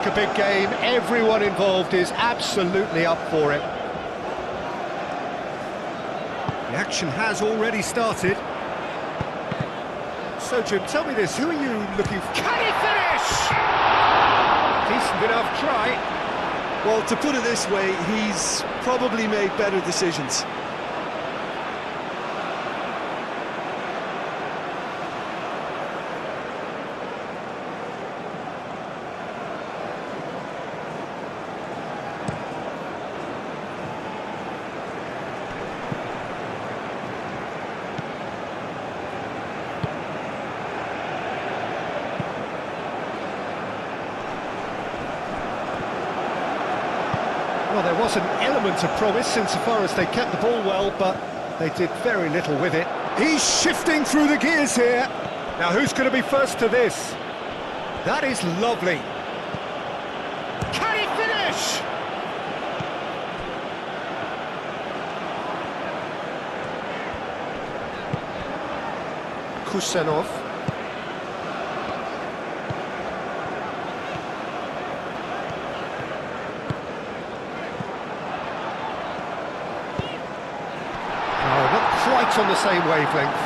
A big game, everyone involved is absolutely up for it. The action has already started. So Jim, tell me this, who are you looking for? Can he finish? Decent enough try. Well, to put it this way, he's probably made better decisions. Well, there was an element of promise insofar as they kept the ball well, but they did very little with it. He's shifting through the gears here. Now, who's going to be first to this? That is lovely. Can he finish? Kusenov. Quite on the same wavelength.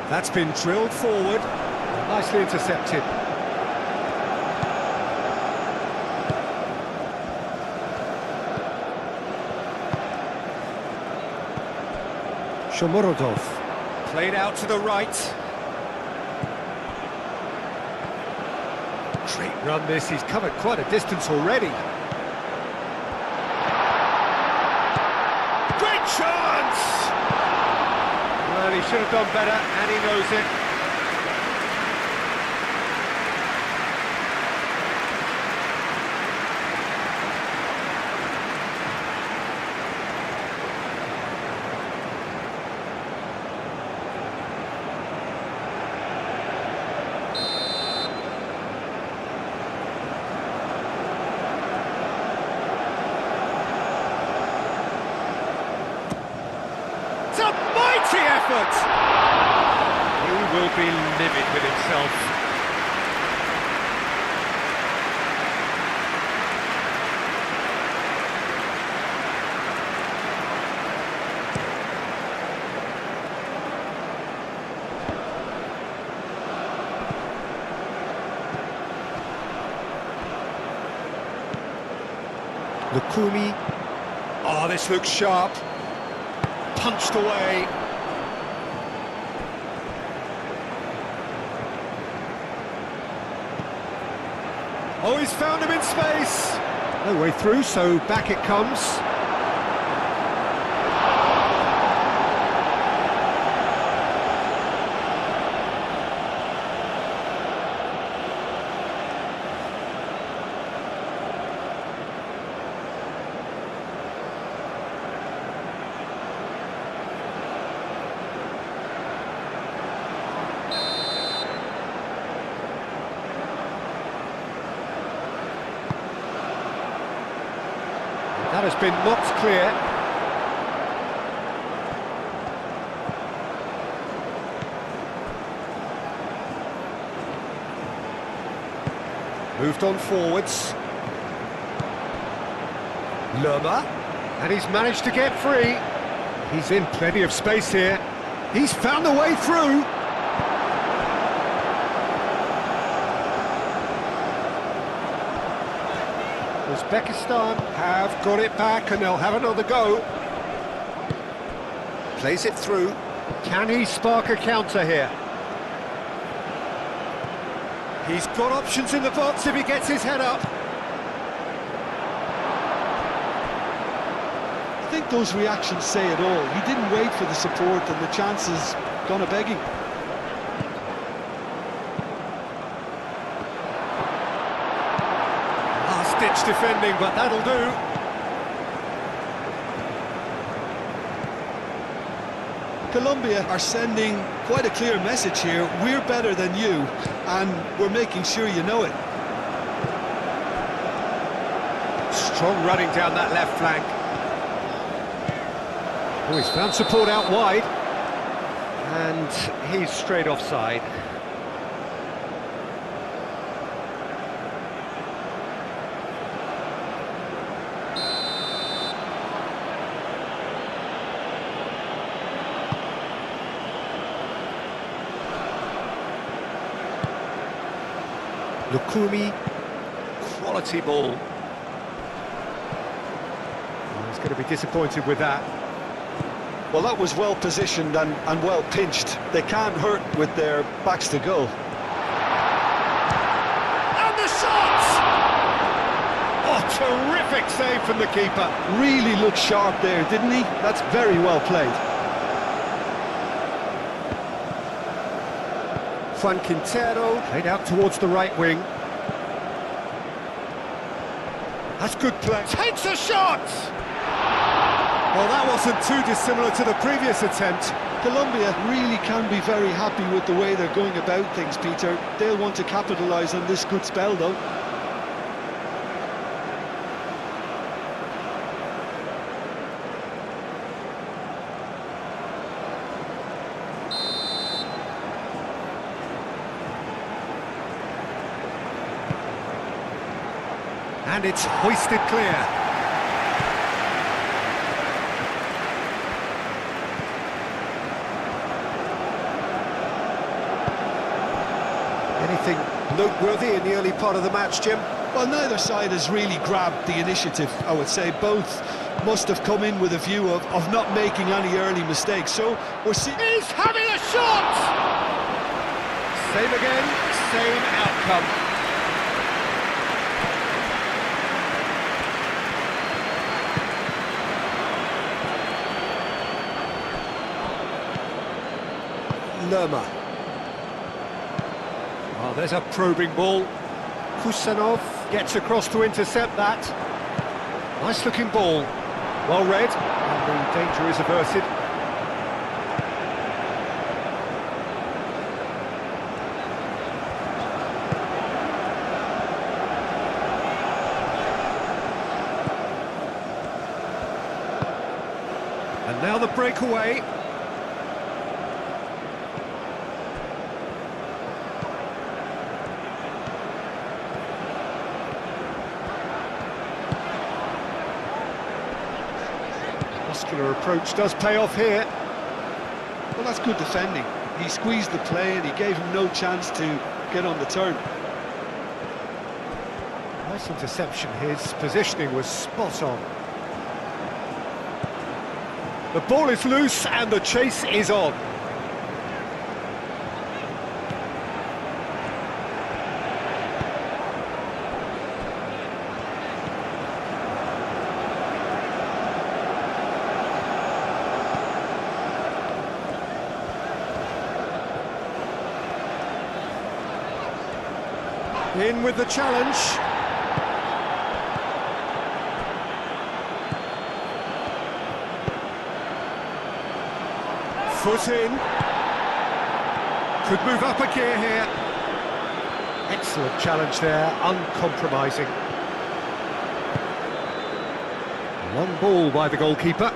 That's been drilled forward. Nicely intercepted. Shomorodov. Played out to the right. Great run this, he's covered quite a distance already. Great chance! Well, he should have done better, and he knows it. Effort. He will be livid with himself. Lukumi. Oh, this looks sharp. Punched away. Oh, he's found him in space. No way through, so back it comes. That has been knocked clear. Moved on forwards. Lerma. And he's managed to get free. He's in plenty of space here. He's found a way through. Uzbekistan have got it back and they'll have another go. Plays it through. Can he spark a counter here? He's got options in the box if he gets his head up. I think those reactions say it all. He didn't wait for the support and the chances gone a begging. Last-ditch defending, but that'll do. Colombia are sending quite a clear message here. We're better than you, and we're making sure you know it. Strong running down that left flank. Oh, he's found support out wide. And he's straight offside. Lukumi, quality ball. Oh, he's going to be disappointed with that. Well, that was well positioned and well pinched. They can't hurt with their backs to goal. And the shot! Oh, terrific save from the keeper. Really looked sharp there, didn't he? That's very well played. Juan Quintero played out towards the right wing. That's good play. Takes a shot! Well, that wasn't too dissimilar to the previous attempt. Colombia really can be very happy with the way they're going about things, Peter. They'll want to capitalise on this good spell, though. And it's hoisted clear. Anything noteworthy in the early part of the match, Jim? Well, neither side has really grabbed the initiative, I would say. Both must have come in with a view of not making any early mistakes. So we're seeing... He's having a shot! Same again, same outcome. Lerma. Oh, there's a probing ball. Kusanov gets across to intercept that. Nice looking ball. Well read, and the danger is averted. And now the breakaway. Muscular approach does pay off here. Well, that's good defending. He squeezed the play and he gave him no chance to get on the turn. Nice interception. His positioning was spot on. The ball is loose and the chase is on. In with the challenge. Foot in. Could move up a gear here. Excellent challenge there, uncompromising. Long ball by the goalkeeper.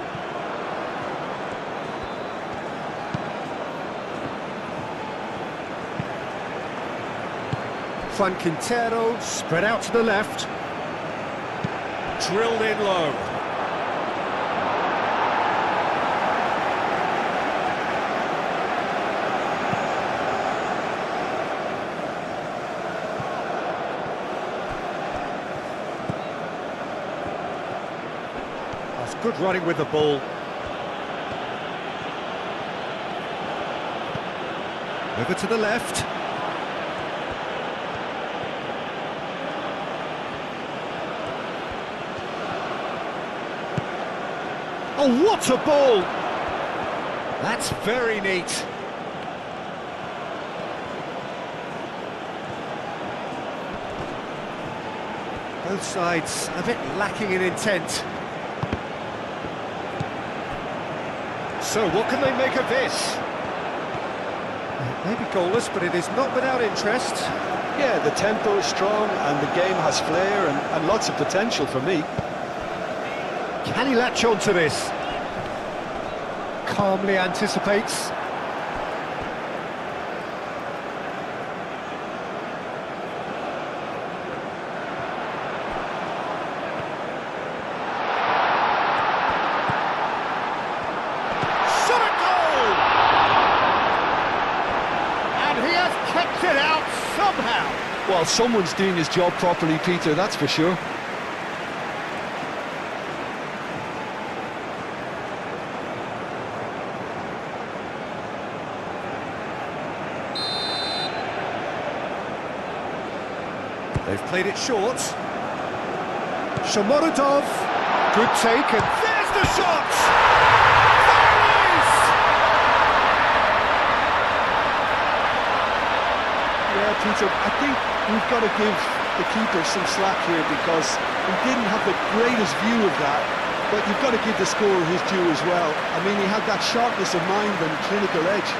Juan Quintero, spread out to the left. Drilled in low. That's good running with the ball. Over to the left. Oh, what a ball! That's very neat. Both sides a bit lacking in intent. So, what can they make of this? Maybe goalless, but it is not without interest. Yeah, the tempo is strong and the game has flair and lots of potential for me. Can he latch on to this? calmly anticipates. Shot at goal! And he has kept it out somehow. Well, someone's doing his job properly, Peter, that's for sure. They've played it short. Shomorodov, good take, and there's the shot! There it is! Yeah, Peter, I think we've got to give the keeper some slack here because he didn't have the greatest view of that, but you've got to give the scorer his due as well. I mean, he had that sharpness of mind and clinical edge.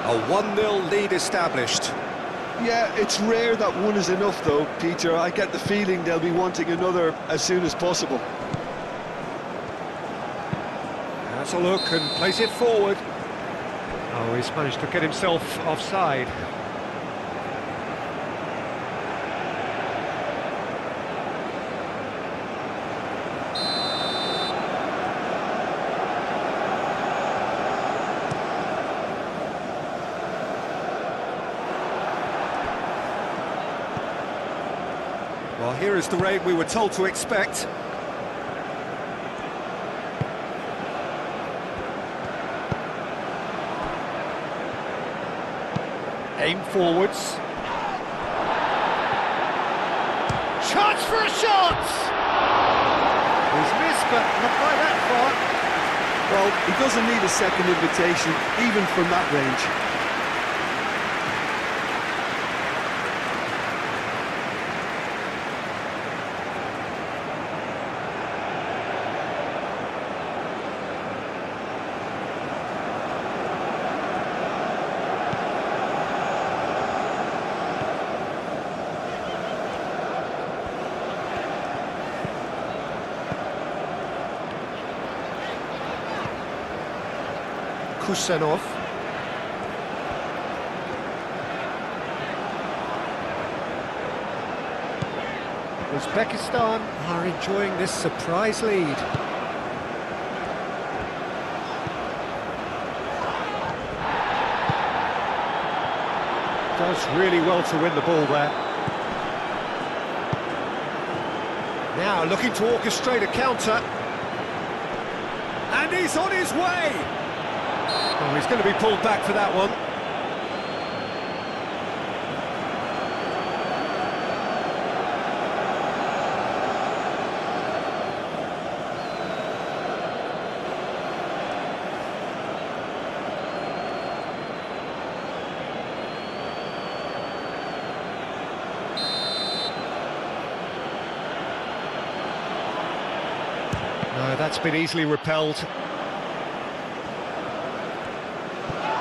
A 1-0 lead established. Yeah, it's rare that one is enough though, Peter. I get the feeling they'll be wanting another as soon as possible. Has a look and plays it forward. Oh, he's managed to get himself offside. Well, here is the raid we were told to expect. Aim forwards. Chance for a shot! He's missed, but not by that far. Well, he doesn't need a second invitation, even from that range. Kusanov. Uzbekistan are enjoying this surprise lead. Does really well to win the ball there. Now looking to orchestrate a counter. And he's on his way! Oh, he's going to be pulled back for that one. No, that's been easily repelled.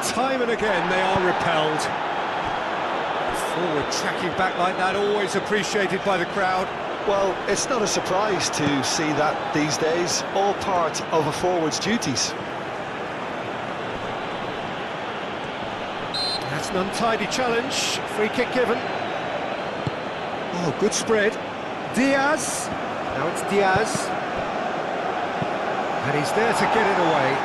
Time and again they are repelled. Forward tracking back like that, always appreciated by the crowd. Well, it's not a surprise to see that these days, all part of a forward's duties. That's an untidy challenge, free kick given. Oh, good spread. Diaz, now it's Diaz. And he's there to get it away.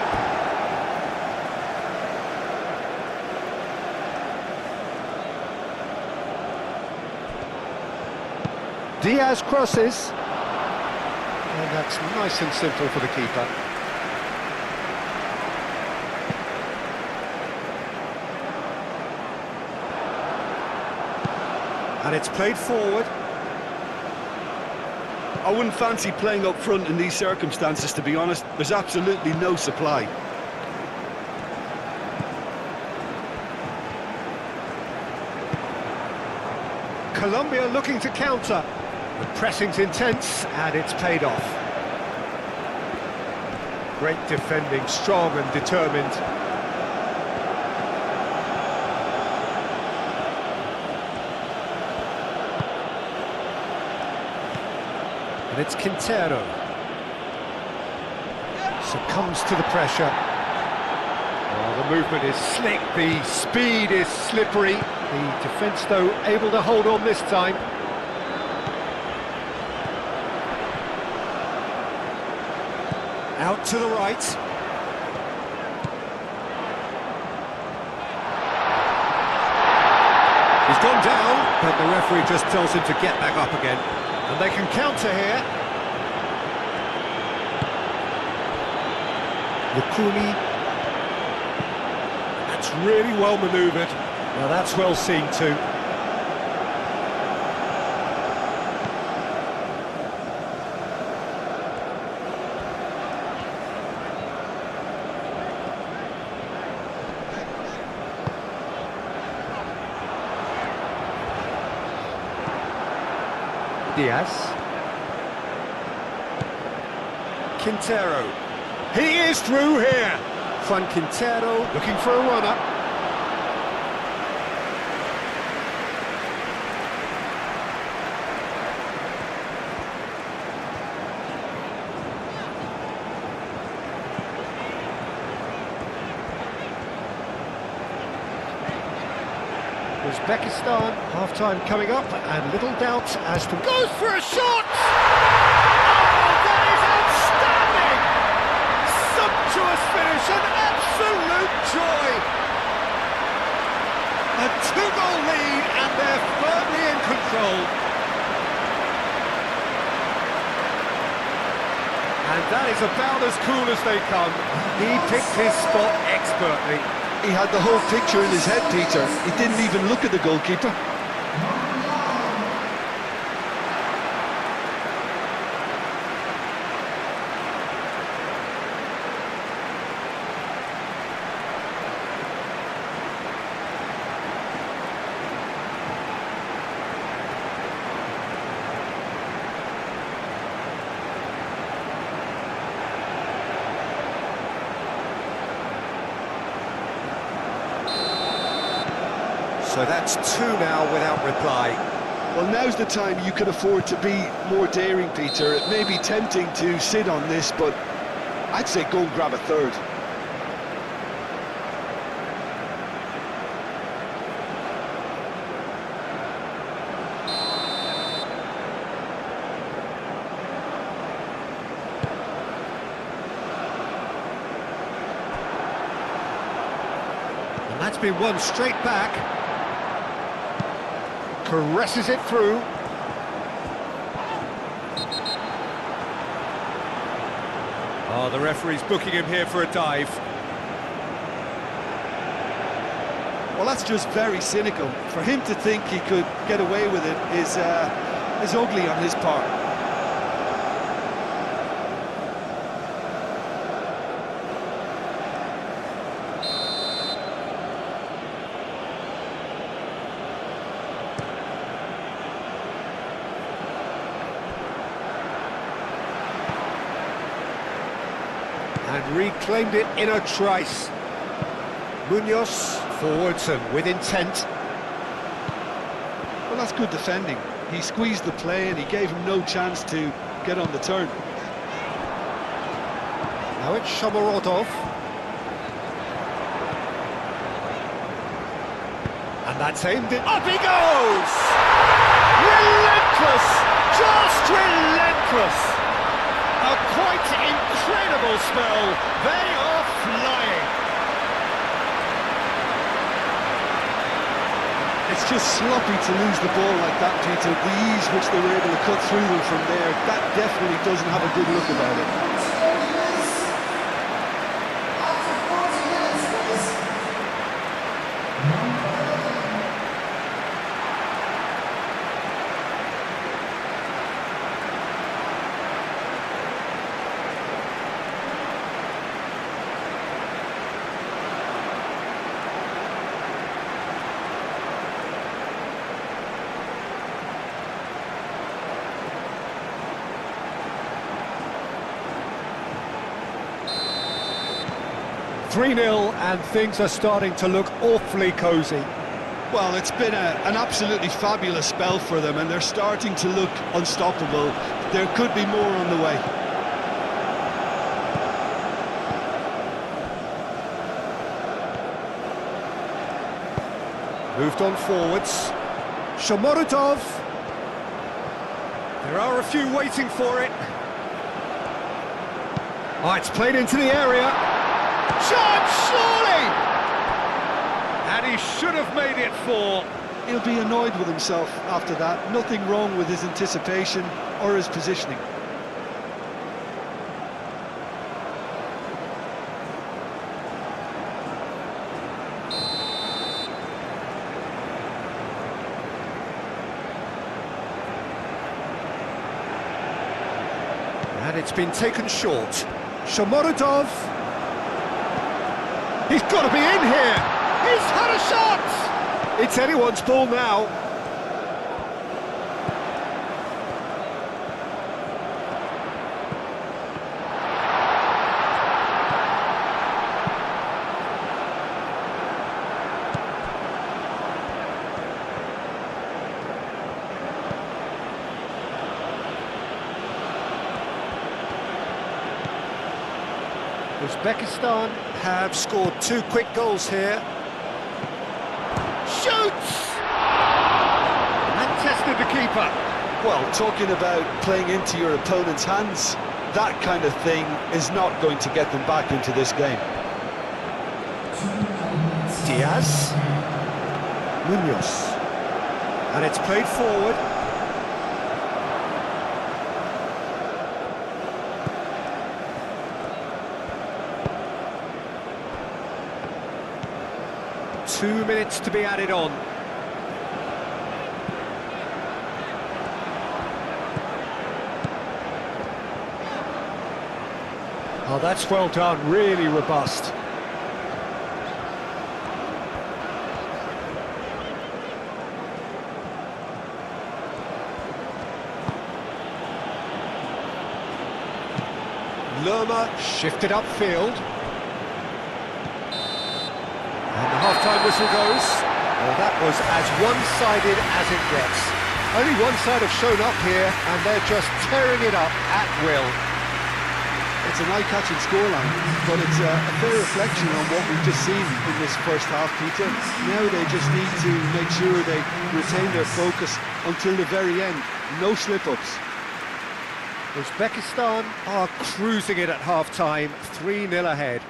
Diaz crosses, and that's nice and simple for the keeper. And it's played forward. I wouldn't fancy playing up front in these circumstances, to be honest. There's absolutely no supply. Colombia looking to counter. The pressing's intense, and it's paid off. Great defending, strong and determined. And it's Quintero. Succumbs to the pressure. Oh, the movement is slick, the speed is slippery. The defence, though, able to hold on this time. Out to the right. He's gone down, but the referee just tells him to get back up again. And they can counter here. Lukumi. That's really well manoeuvred. Well, that's well seen too. Diaz. Quintero. He is through here. Juan Quintero looking for a runner. Uzbekistan, half-time coming up, and little doubt as to... Goes for a shot! Oh, that is outstanding! Sumptuous finish, an absolute joy! A two-goal lead, and they're firmly in control. And that is about as cool as they come. He picked his spot expertly. He had the whole picture in his head, Peter. He didn't even look at the goalkeeper. So that's two now without reply. Well, now's the time you can afford to be more daring, Peter. It may be tempting to sit on this, but I'd say go and grab a third. And that's been won straight back. Caresses it through. Oh, the referee's booking him here for a dive. Well, that's just very cynical. For him to think he could get away with it is ugly on his part. And reclaimed it in a trice. Munoz forwards and with intent. Well, that's good defending. He squeezed the play and he gave him no chance to get on the turn. Now it's Shomorodov. And that's aimed it. Up he goes! Relentless! Just relentless! A quite incredible spell. They are flying. It's just sloppy to lose the ball like that, Peter. The ease which they were able to cut through them from there, that definitely doesn't have a good look about it. 3-0, and things are starting to look awfully cosy. Well, it's been an absolutely fabulous spell for them, and they're starting to look unstoppable. There could be more on the way. Moved on forwards. Shomorodov. There are a few waiting for it. Oh, it's played into the area. Shot, surely! And he should have made it 4. He'll be annoyed with himself after that. Nothing wrong with his anticipation or his positioning. And it's been taken short. Shomorodov. He's got to be in here. He's had a shot. It's anyone's ball now. Uzbekistan have scored 2 quick goals here. Shoots! And tested the keeper. Well, talking about playing into your opponent's hands, that kind of thing is not going to get them back into this game. Diaz. Munoz. And it's played forward. Two minutes to be added on. Oh, that's well done, really robust. Lerma shifted upfield. And the half-time whistle goes. Well, that was as one-sided as it gets. Only one side have shown up here, and they're just tearing it up at will. It's an eye-catching scoreline, but it's a fair reflection on what we've just seen in this first half, Peter. Now they just need to make sure they retain their focus until the very end. No slip-ups. Uzbekistan are cruising it at half-time, 3-0 ahead.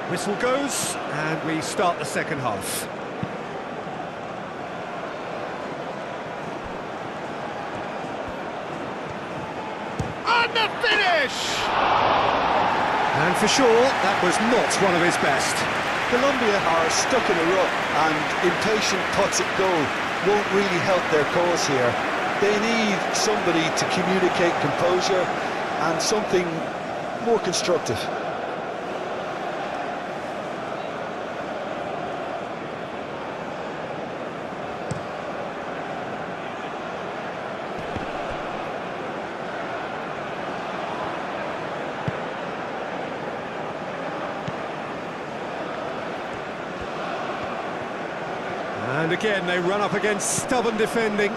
Whistle goes, and we start the second half. And the finish! And for sure, that was not one of his best. Colombia are stuck in a rut, and impatient putts at goal won't really help their cause here. They need somebody to communicate composure and something more constructive. And again, they run up against stubborn defending.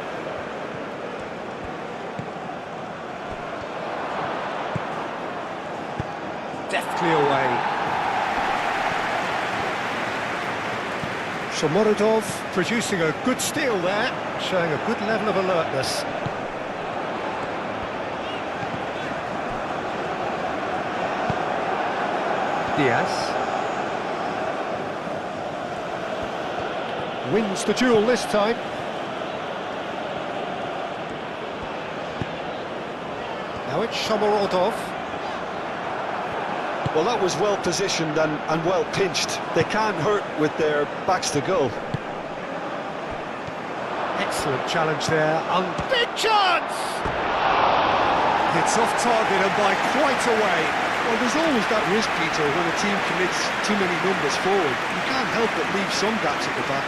Deftly away. Shomorodov producing a good steal there, showing a good level of alertness. Diaz. Wins the duel this time. Now it's Shomorodov. Well, that was well positioned and well pinched. They can't hurt with their backs to goal. Excellent challenge there. Big chance! It's off target and by quite a way. Well, there's always that risk, Peter, when a team commits too many numbers forward. You can't help but leave some gaps at the back.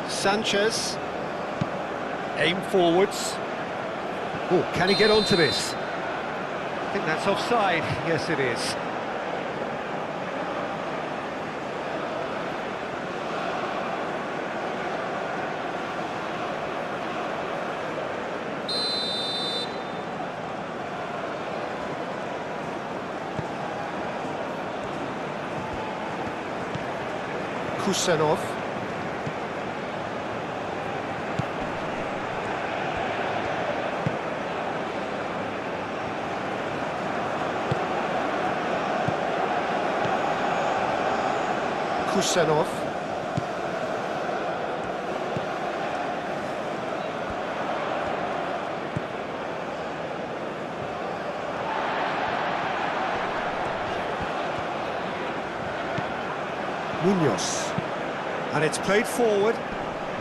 Sanchez, aim forwards. Oh, can he get onto this? I think that's offside. Yes, it is. Kusanov. Kusanov. Munoz. And it's played forward.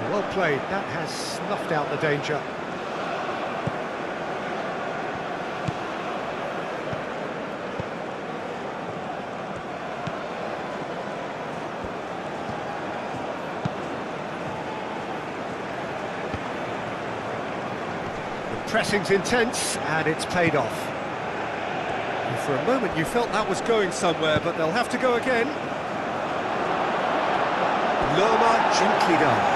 Well played. That has snuffed out the danger. Pressing's intense, and it's paid off. And for a moment you felt that was going somewhere, but they'll have to go again. Lerma, gently done.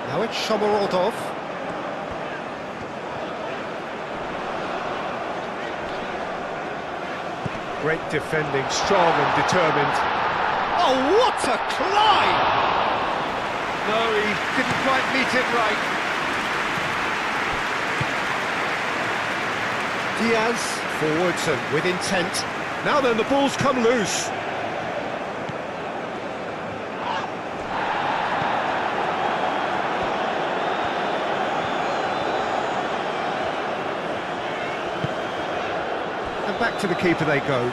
Now it's Shomorodov. Great defending, strong and determined. Oh, what a climb! No, he didn't quite meet it right. Diaz, forwards and with intent. Now then, the ball's come loose. And back to the keeper they go.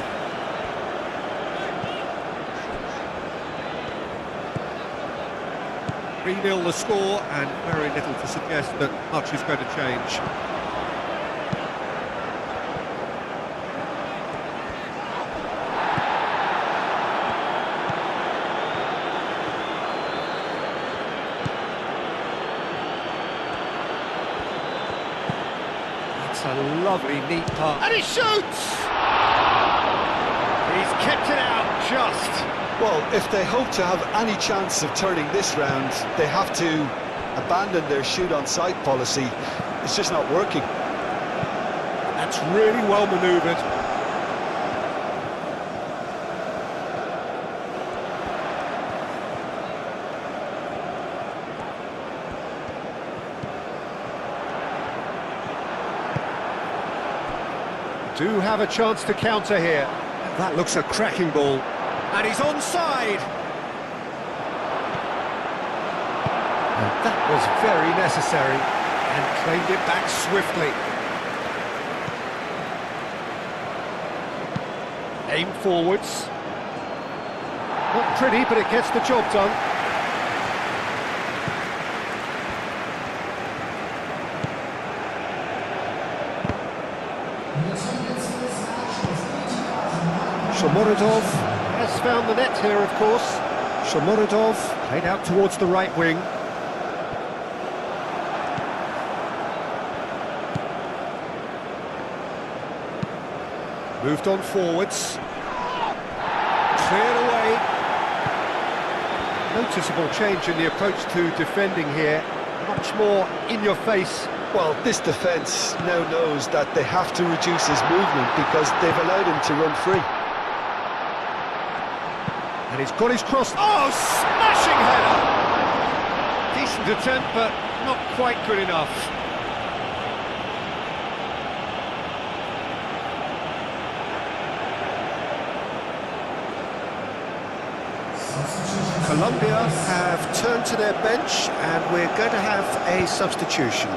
Three-nil the score, and very little to suggest that much is going to change. It's a lovely, neat pass. And he shoots! He's kept it out just. Well, if they hope to have any chance of turning this round, they have to abandon their shoot-on-sight policy. It's just not working. That's really well manoeuvred. Do have a chance to counter here. That looks a cracking ball. And he's onside. And that was very necessary, and claimed it back swiftly. Aim forwards. Not pretty, but it gets the job done. Shomorodov has found the net here, of course. Shomorodov played out towards the right wing. Moved on forwards. Cleared away. Noticeable change in the approach to defending here. Much more in your face. Well, this defence now knows that they have to reduce his movement because they've allowed him to run free. And he's got his cross. Oh, smashing header! Decent attempt, but not quite good enough. Colombia have turned to their bench and we're going to have a substitution.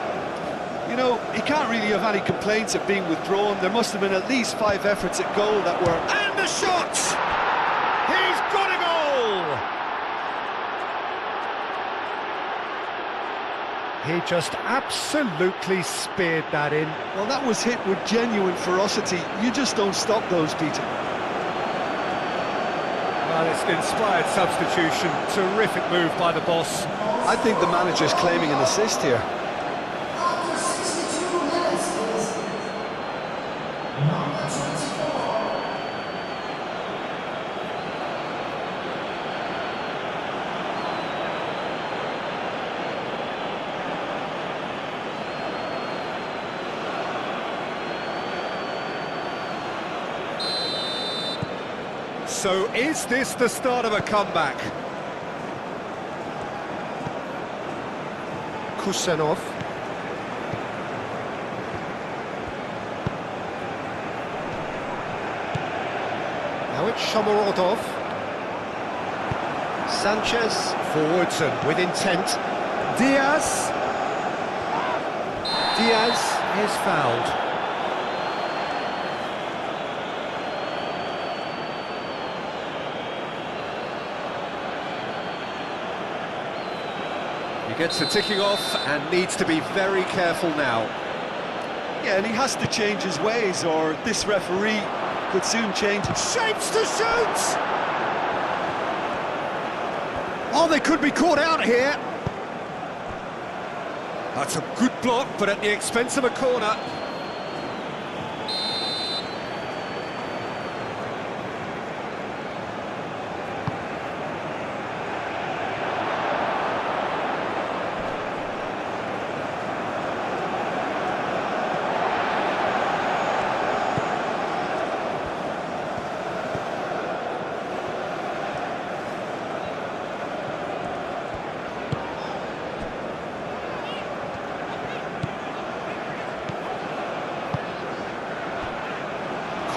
You know, he can't really have any complaints at being withdrawn. There must have been at least 5 efforts at goal that were... And the shot! He's got a goal! He just absolutely speared that in. Well, that was hit with genuine ferocity. You just don't stop those, Peter. Well, it's an inspired substitution. Terrific move by the boss. I think the manager's claiming an assist here. After 62 minutes is number 24. So is this the start of a comeback? Kusanov. Now it's Shomorodov. Sanchez. Forwards and with intent. Diaz. Diaz is fouled. He gets the ticking off and needs to be very careful now. Yeah, and he has to change his ways or this referee could soon change. Shapes to shoot! Oh, they could be caught out here. That's a good block, but at the expense of a corner.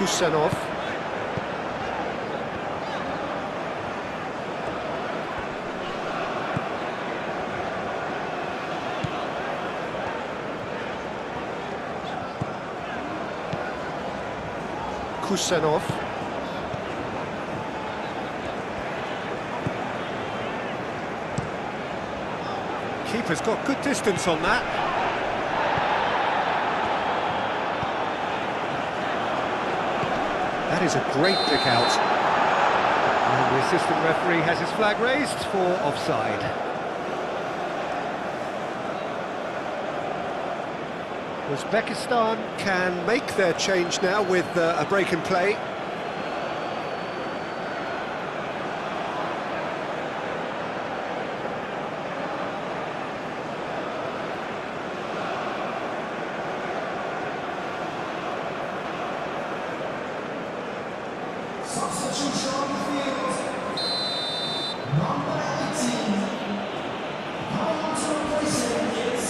Kusanov. Kusanov. Keeper's got good distance on that. That is a great pick out. And the assistant referee has his flag raised for offside. Uzbekistan can make their change now with a break in play. Substitution on the field. Number 18. Coming on to replace him is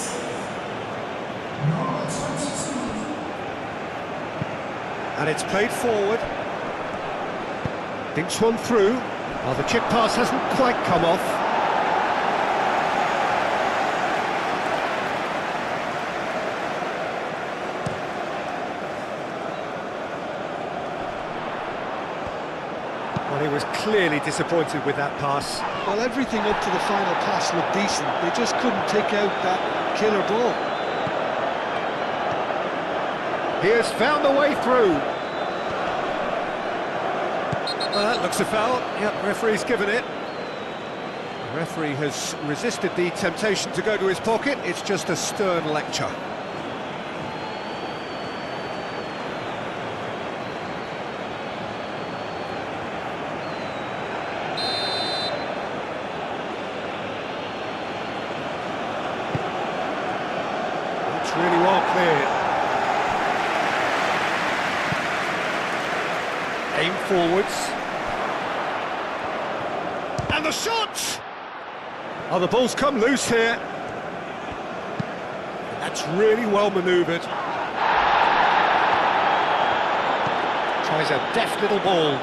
number 22. And it's played forward. Dinks one through. Well, the chip pass hasn't quite come off. Well, he was clearly disappointed with that pass. Well, everything up to the final pass looked decent. They just couldn't take out that killer ball. He has found a way through. Well, that looks a foul. Yep, referee's given it. The referee has resisted the temptation to go to his pocket. It's just a stern lecture. Aim forwards. And the shot! Oh, the ball's come loose here. That's really well manoeuvred. Tries a deft little ball.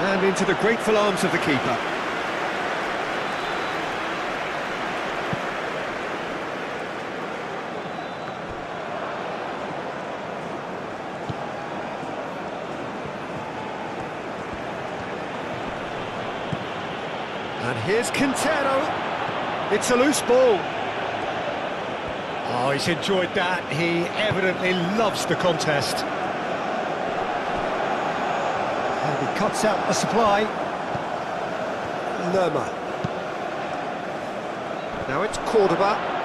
And into the grateful arms of the keeper. And here's Quintero. It's a loose ball. Oh, he's enjoyed that. He evidently loves the contest. And he cuts out the supply. Lerma. Now it's Cordoba.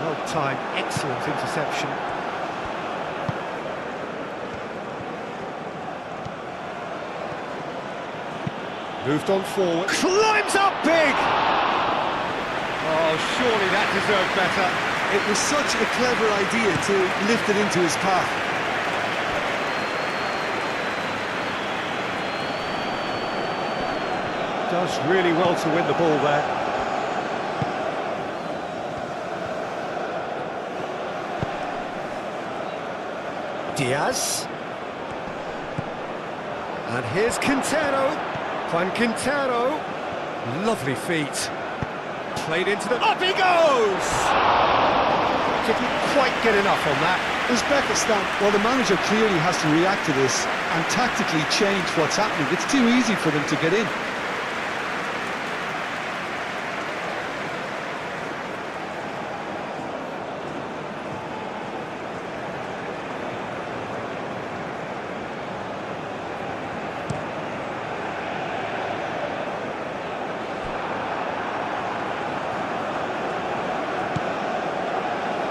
Well-timed, excellent interception. Moved on forward. Climbs up big! Oh, surely that deserved better. It was such a clever idea to lift it into his path. Does really well to win the ball there. Diaz. And here's Quintero. Juan Quintero. Lovely feet. Played into the... Up he goes! Didn't quite get enough on that. Uzbekistan, well, the manager clearly has to react to this and tactically change what's happening. It's too easy for them to get in.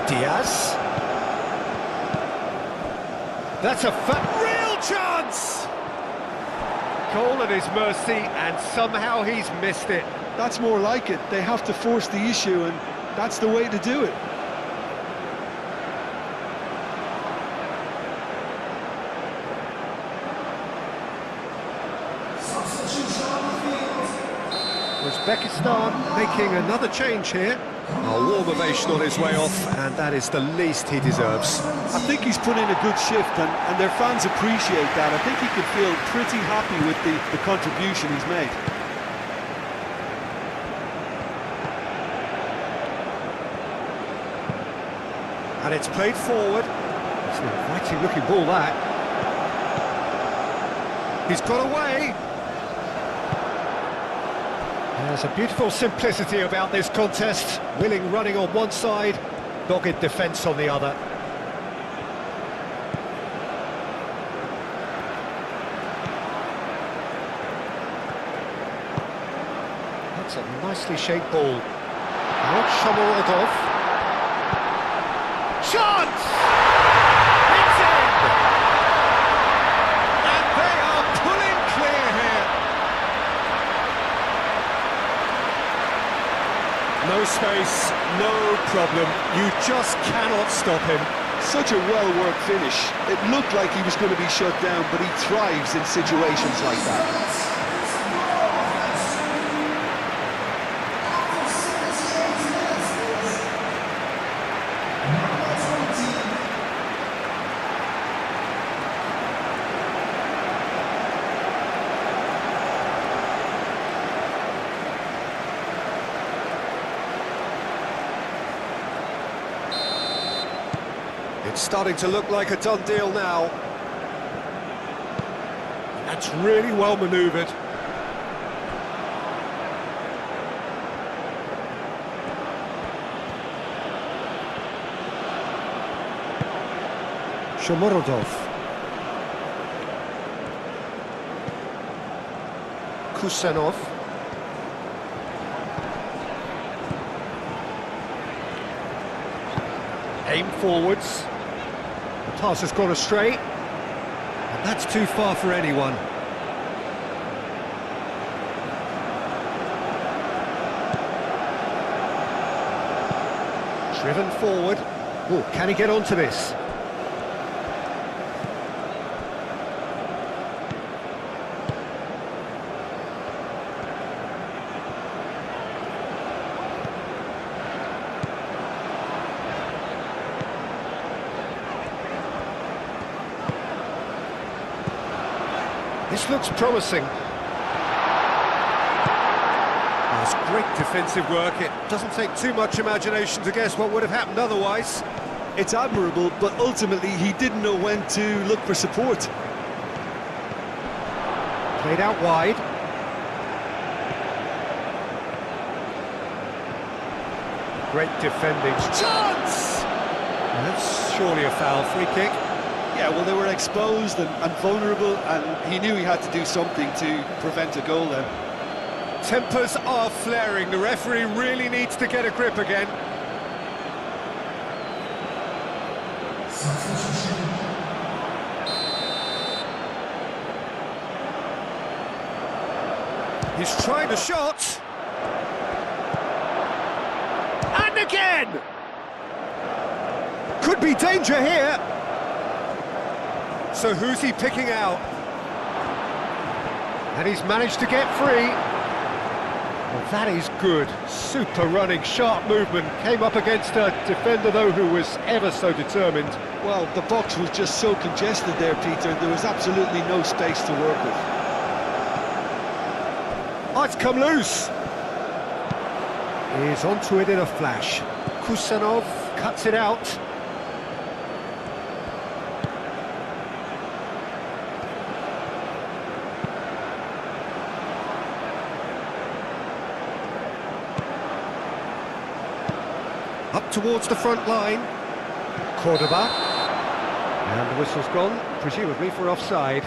Diaz. That's a real chance! Goal at his mercy, and somehow he's missed it. That's more like it. They have to force the issue, and that's the way to do it. Uzbekistan making another change here. A warm ovation on his way off, and that is the least he deserves. I think he's put in a good shift, and their fans appreciate that. I think he can feel pretty happy with the contribution he's made. And it's played forward. It's an inviting looking ball, that. He's got away. There's a beautiful simplicity about this contest. Willing running on one side, dogged defence on the other. That's a nicely shaped ball. Now Shomorodov. Chance! It's in! And they are pulling clear here. No space, no problem. You just cannot stop him. Such a well-worked finish. It looked like he was going to be shut down, but he thrives in situations like that. It's starting to look like a done deal now. That's really well manoeuvred. Shomorodov. Kusanov. Aim forwards. Pass has gone astray. And that's too far for anyone. Driven forward. Oh, can he get onto this? This looks promising. That's great defensive work. It doesn't take too much imagination to guess what would have happened otherwise. It's admirable, but ultimately he didn't know when to look for support. Played out wide. Great defending. Chance! That's surely a foul. Free kick. Yeah, well, they were exposed and vulnerable, and he knew he had to do something to prevent a goal then. Tempers are flaring. The referee really needs to get a grip again. He's trying the shot. And again! Could be danger here. So who's he picking out? And he's managed to get free. Well, that is good. Super running, sharp movement. Came up against a defender, though, who was ever so determined. Well, the box was just so congested there, Peter. There was absolutely no space to work with. Oh, it's come loose. He's onto it in a flash. Kusanov cuts it out. Up towards the front line. Cordoba. And the whistle's gone, presumably for offside.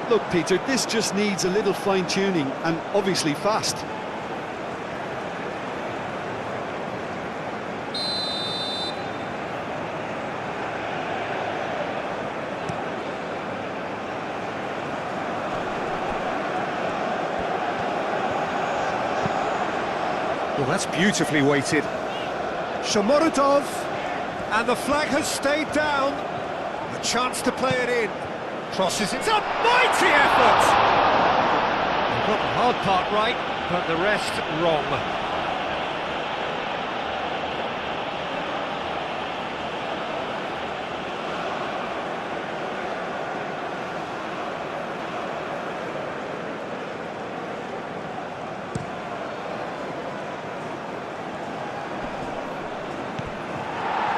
Look, Peter, this just needs a little fine-tuning, and obviously fast. Well, that's beautifully weighted. Shomorodov, and the flag has stayed down. A chance to play it in. Crosses, it's a mighty effort! They got the hard part right, but the rest wrong.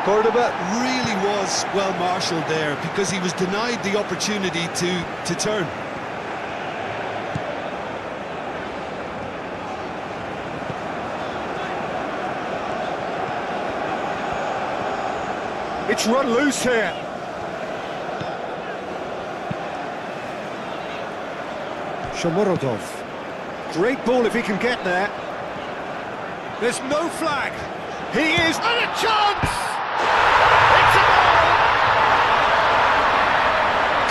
Cordoba really was well marshalled there because he was denied the opportunity to turn. It's run loose here. Shomorodov. Great ball if he can get there. There's no flag. He is, and a chance! It's a goal!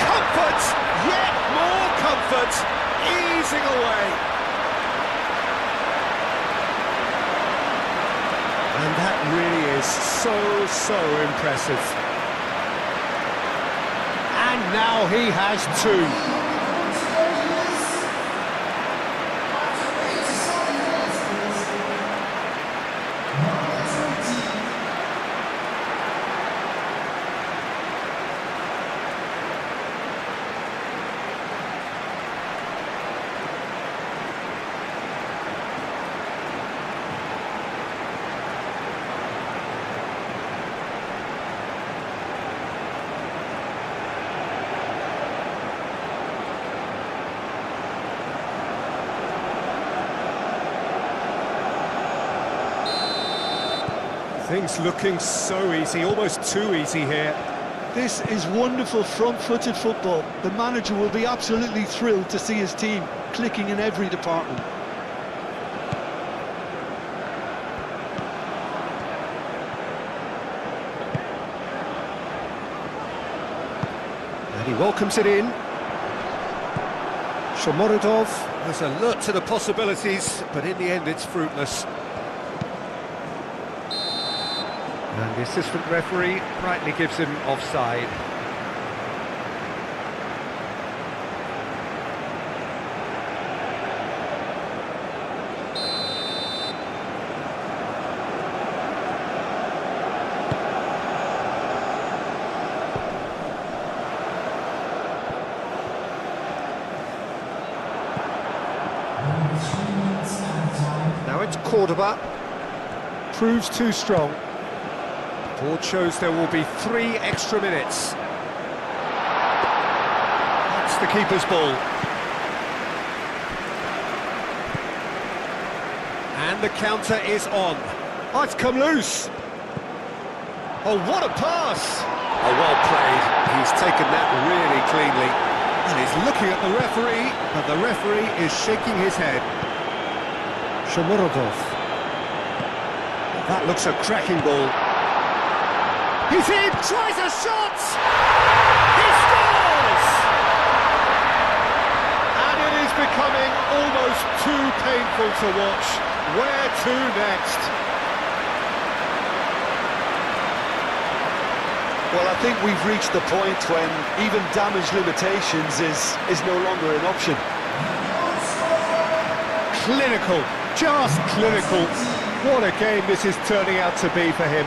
Comfort, yet more comfort, easing away. And that really is so impressive. And now he has two. Things looking so easy, almost too easy here. This is wonderful front-footed football. The manager will be absolutely thrilled to see his team clicking in every department. And he welcomes it in. Shomorodov has alert to the possibilities, but in the end it's fruitless. And the assistant referee rightly gives him offside. Now it's Cordoba. Proves too strong. Board shows there will be 3 extra minutes. That's the keeper's ball. And the counter is on. Oh, it's come loose. Oh, what a pass! Oh, well played. He's taken that really cleanly. And he's looking at the referee, but the referee is shaking his head. Shomurodov. That looks a cracking ball. He's in, tries a shot! He scores! And it is becoming almost too painful to watch. Where to next? Well, I think we've reached the point when even damage limitations is no longer an option. Clinical, just clinical. What a game this is turning out to be for him.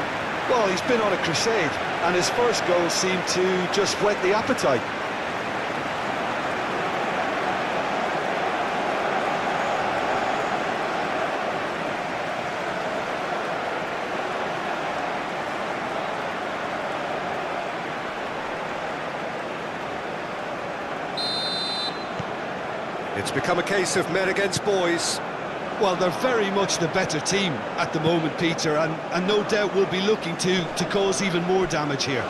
Well, he's been on a crusade, and his first goal seemed to just whet the appetite. It's become a case of men against boys. Well, they're very much the better team at the moment, Peter, and no doubt will be looking to cause even more damage here.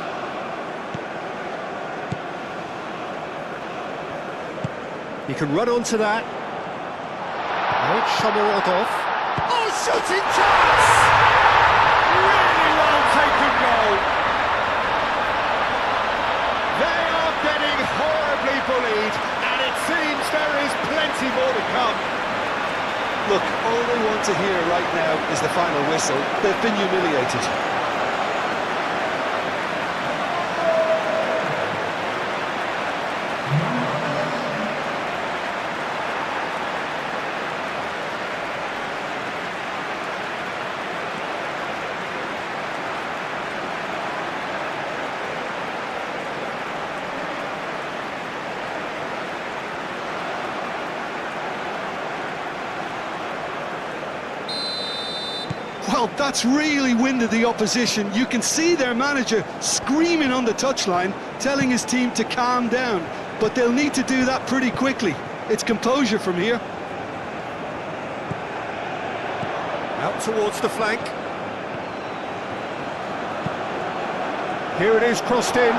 He can run onto that. Now it's Shomurodov. Oh, shooting chance! Really well taken goal. They are getting horribly bullied, and it seems there is plenty more to come. Look, all they want to hear right now is the final whistle. They've been humiliated. Well, that's really winded the opposition. You can see their manager screaming on the touchline, telling his team to calm down. But they'll need to do that pretty quickly. It's composure from here. Out towards the flank. Here it is, crossed in.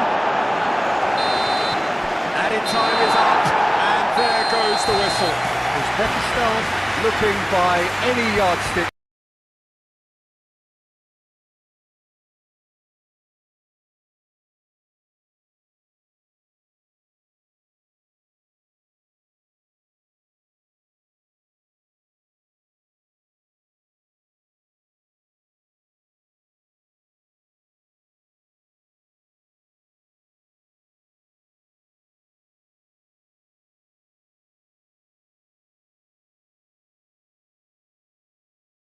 Added time is up, and there goes the whistle. Uzbekistan looking by any yardstick.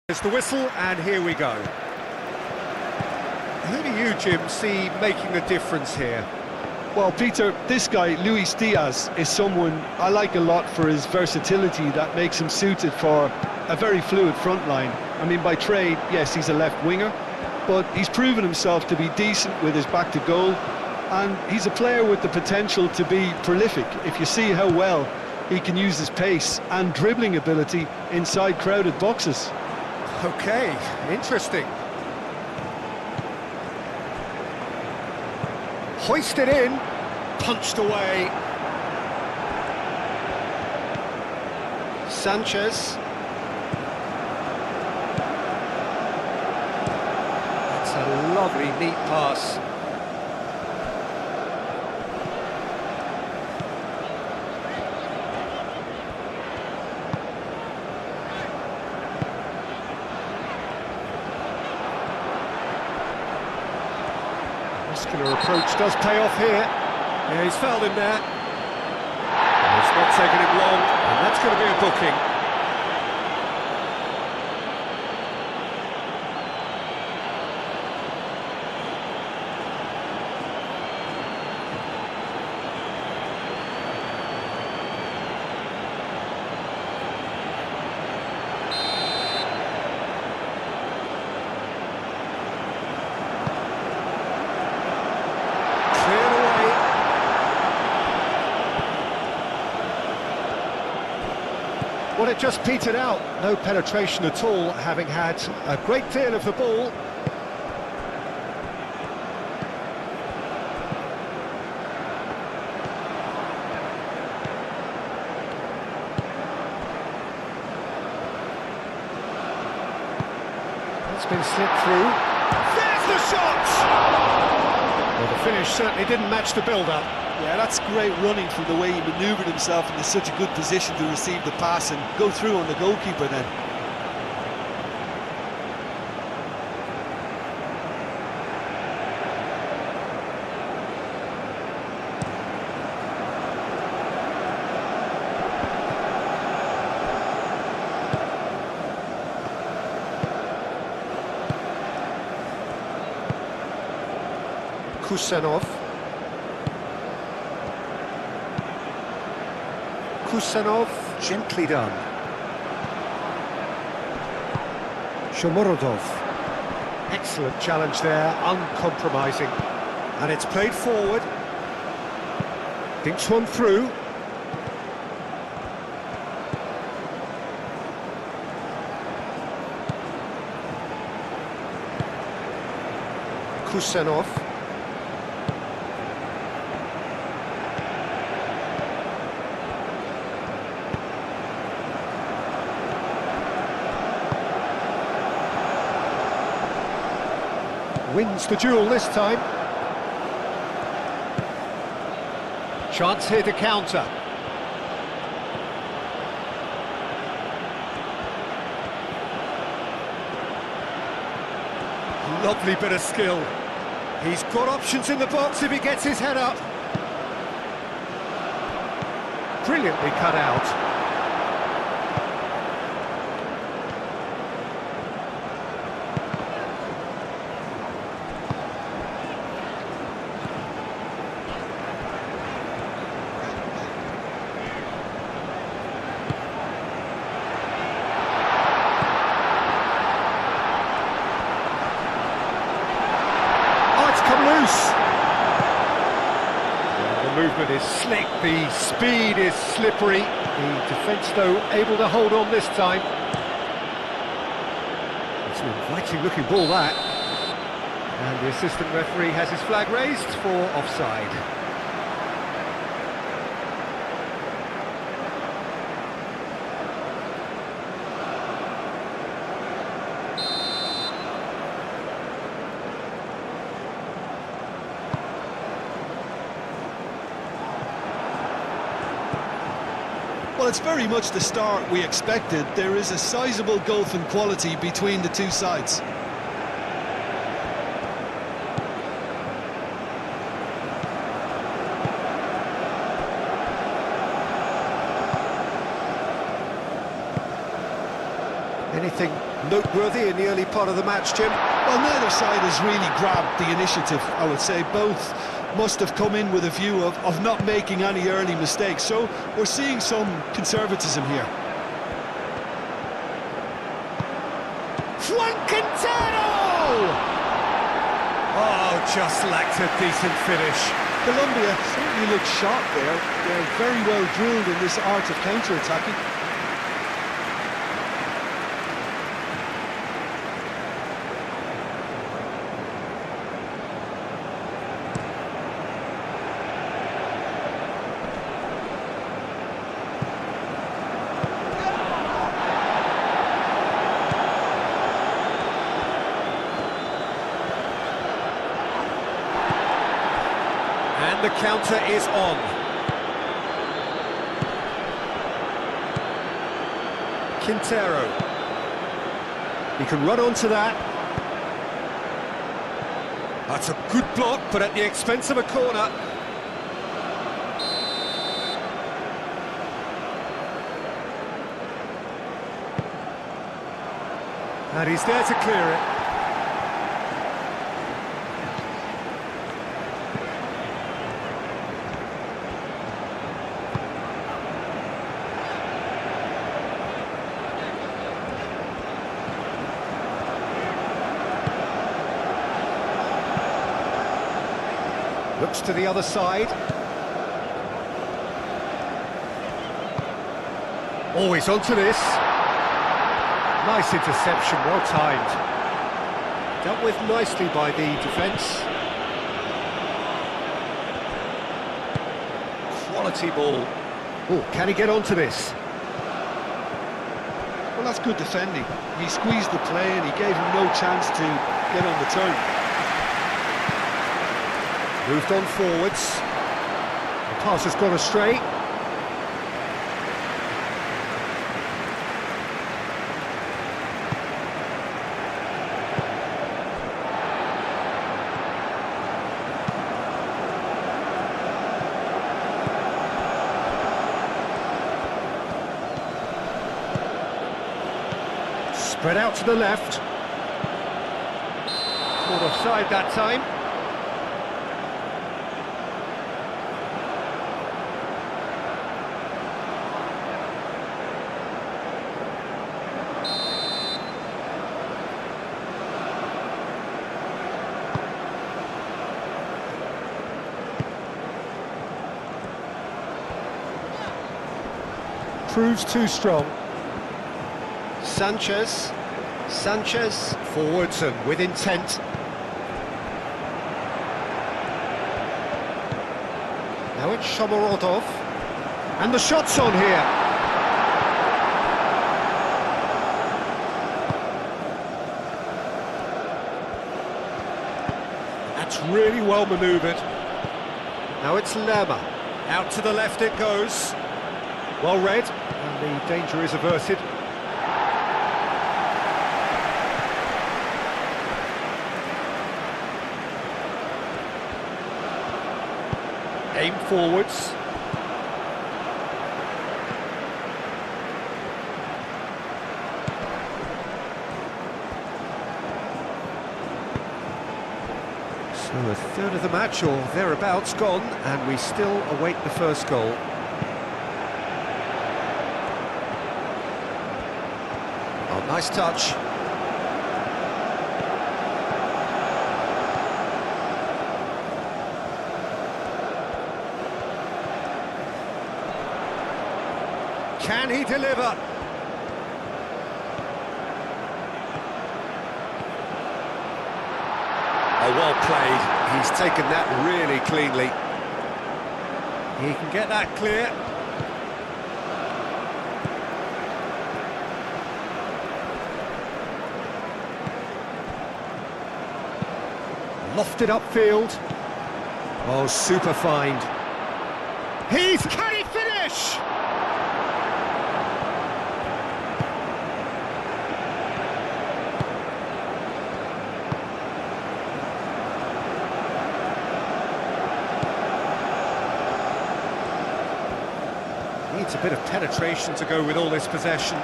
There's the whistle, and here we go. Who do you, Jim, see making the difference here? Well, Peter, this guy, Luis Diaz, is someone I like a lot for his versatility that makes him suited for a very fluid front line. I mean, by trade, yes, he's a left winger, but he's proven himself to be decent with his back to goal, and he's a player with the potential to be prolific if you see how well he can use his pace and dribbling ability inside crowded boxes. Okay, interesting. Hoisted in, punched away. Sanchez. That's a lovely, neat pass. particular approach does pay off here. Yeah, he's fouled him there. And it's not taken him long, and that's going to be a booking. Well, it just petered out. No penetration at all, having had a great deal of the ball. It's been slipped through. There's the shot! Well, the finish certainly didn't match the build-up. Yeah, that's great running from the way he manoeuvred himself into such a good position to receive the pass and go through on the goalkeeper then. Kusanov. Kusanov, gently done. Shomorodov. Excellent challenge there, uncompromising. And it's played forward. Dinks one through. Kusanov. Wins the duel this time. Chance here to counter. Lovely bit of skill. He's got options in the box if he gets his head up. Brilliantly cut out. The movement is slick, the speed is slippery. The defence, though, able to hold on this time. It's an inviting looking ball, that. And the assistant referee has his flag raised for offside. Well, it's very much the start we expected. There is a sizable gulf in quality between the two sides. Anything noteworthy in the early part of the match, Jim? Well, neither side has really grabbed the initiative, I would say. Both must have come in with a view of not making any early mistakes, so we're seeing some conservatism here. Quintero! Oh, just lacked a decent finish. Colombia certainly look sharp there. They're very well drilled in this art of counter-attacking. And the counter is on. Quintero. He can run onto that. That's a good block, but at the expense of a corner. And he's there to clear it. Looks to the other side. Always onto this. Nice interception, well timed. Dealt with nicely by the defence. Quality ball. Oh, can he get onto this? Well, that's good defending. He squeezed the play and he gave him no chance to get on the turn. Moved on forwards. The pass has gone astray. Spread out to the left. Caught offside that time. Proves too strong. Sanchez, forwards and with intent. Now it's Shomorodov, and the shot's on here. That's really well manoeuvred. Now it's Lerma, out to the left it goes. Well read, and the danger is averted. Aim forwards. So a third of the match or thereabouts gone, and we still await the first goal. Oh, nice touch. Can he deliver? Oh, well played. He's taken that really cleanly. He can get that clear. Lofted upfield. Oh, super find. Can he finish? Needs a bit of penetration to go with all this possession.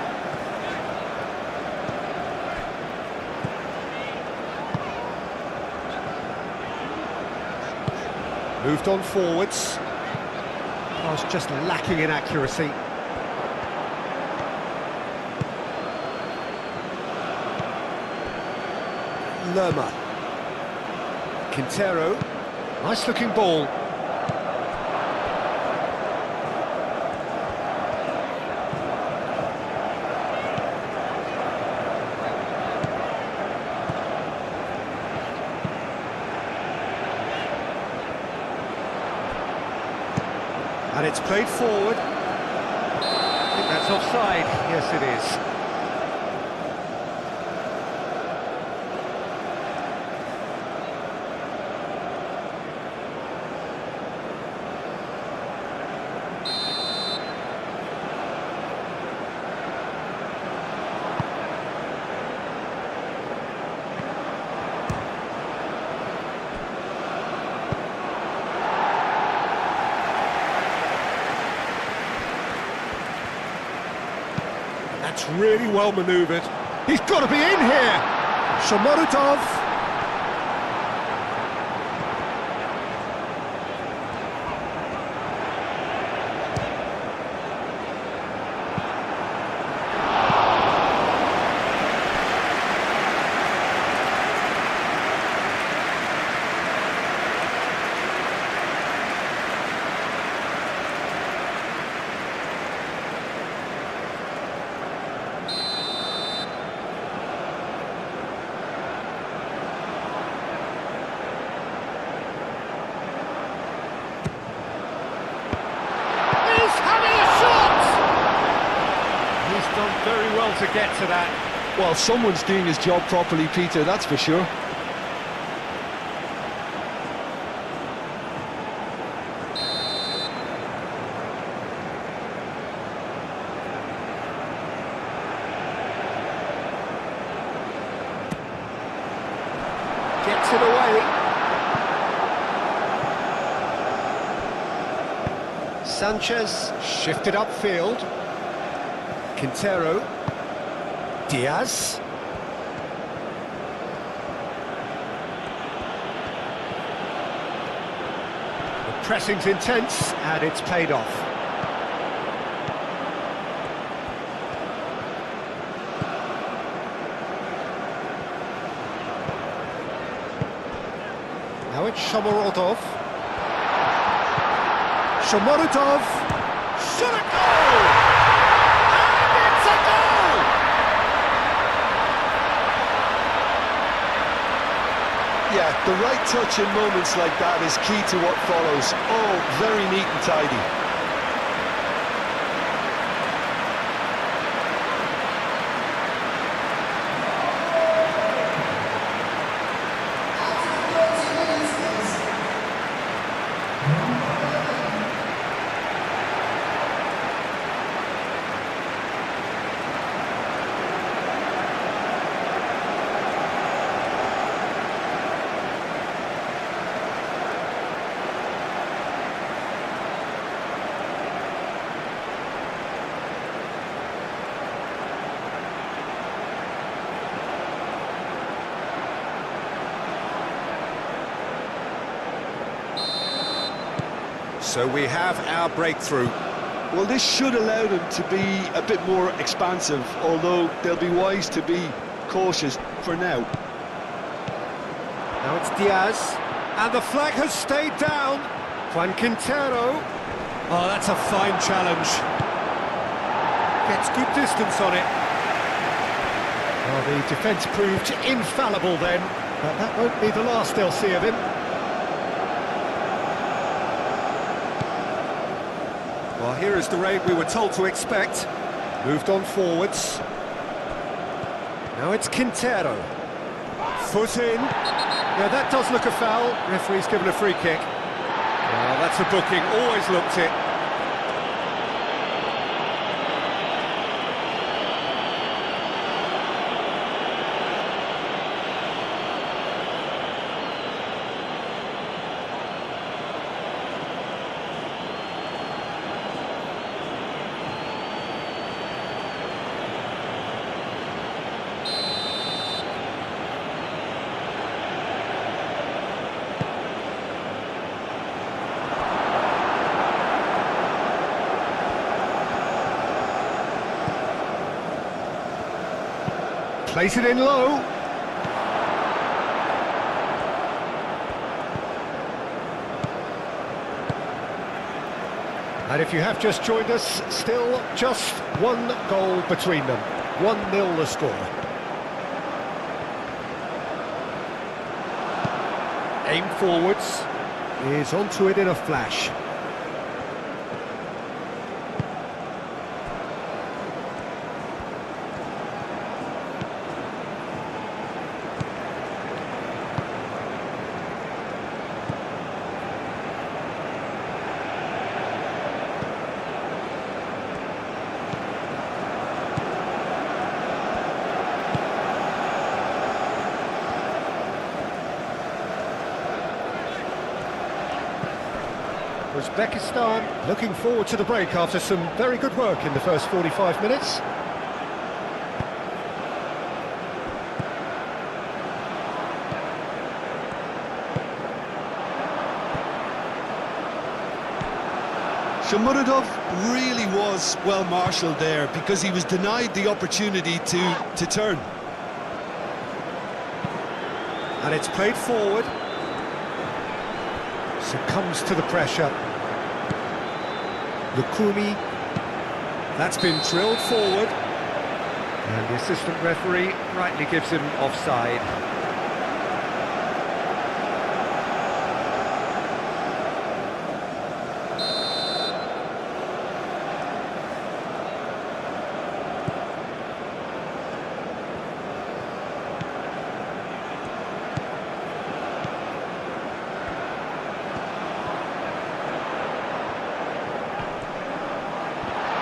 Moved on forwards. I was just lacking in accuracy. Lerma. Quintero. Nice looking ball. And it's played forward. I think that's offside. Yes, it is. That's really well manoeuvred. He's got to be in here! Shomorodov. Very well to get to that. Well, someone's doing his job properly, Peter, that's for sure. Gets it away. Sanchez shifted upfield. Quintero, Diaz. The pressing's intense and it's paid off. Now it's Shomorodov. Shomorodov. Shot a goal! Yeah, the right touch in moments like that is key to what follows. Oh, very neat and tidy. So we have our breakthrough. Well, this should allow them to be a bit more expansive, although they'll be wise to be cautious for now. Now it's Diaz, and the flag has stayed down. Juan Quintero. Oh, that's a fine challenge. Gets good distance on it. Well, the defence proved infallible then, but that won't be the last they'll see of him. Well, here is the raid we were told to expect. Moved on forwards. Now it's Quintero. Foot in. Yeah, that does look a foul. Referee's given a free kick. Well, that's a booking. Always looked it. Place it in low. And if you have just joined us, still just one goal between them. 1-0 the score. Aim forwards. Is onto it in a flash. Uzbekistan looking forward to the break after some very good work in the first 45 minutes. So Muradov really was well marshalled there because he was denied the opportunity to turn. And it's played forward. Succumbs to the pressure. Lukumi. That's been drilled forward. And the assistant referee rightly gives him offside.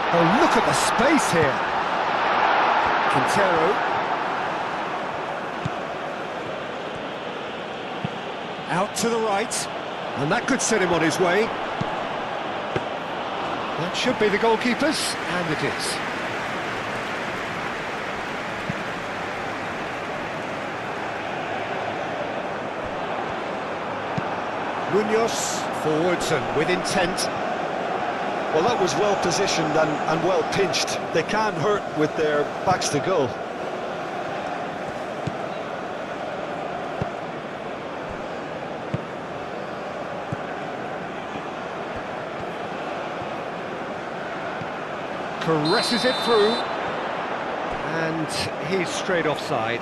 Oh, look at the space here. Quintero. Out to the right. And that could set him on his way. That should be the goalkeeper's, and it is. Munoz, forwards and with intent. Well, that was well positioned and well pinched. They can't hurt with their backs to goal. Caresses it through. And he's straight offside.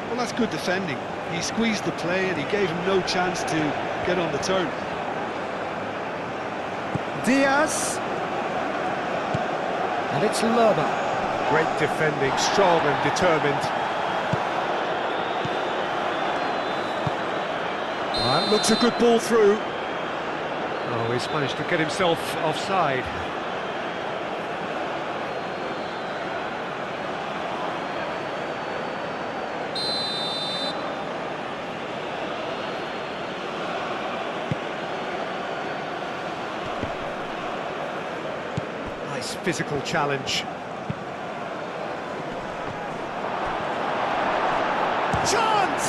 Well, that's good defending. He squeezed the play and he gave him no chance to get on the turn. Diaz. And it's Lerma. Great defending, strong and determined. That looks a good ball through. Oh, he's managed to get himself offside. Nice physical challenge. Chance!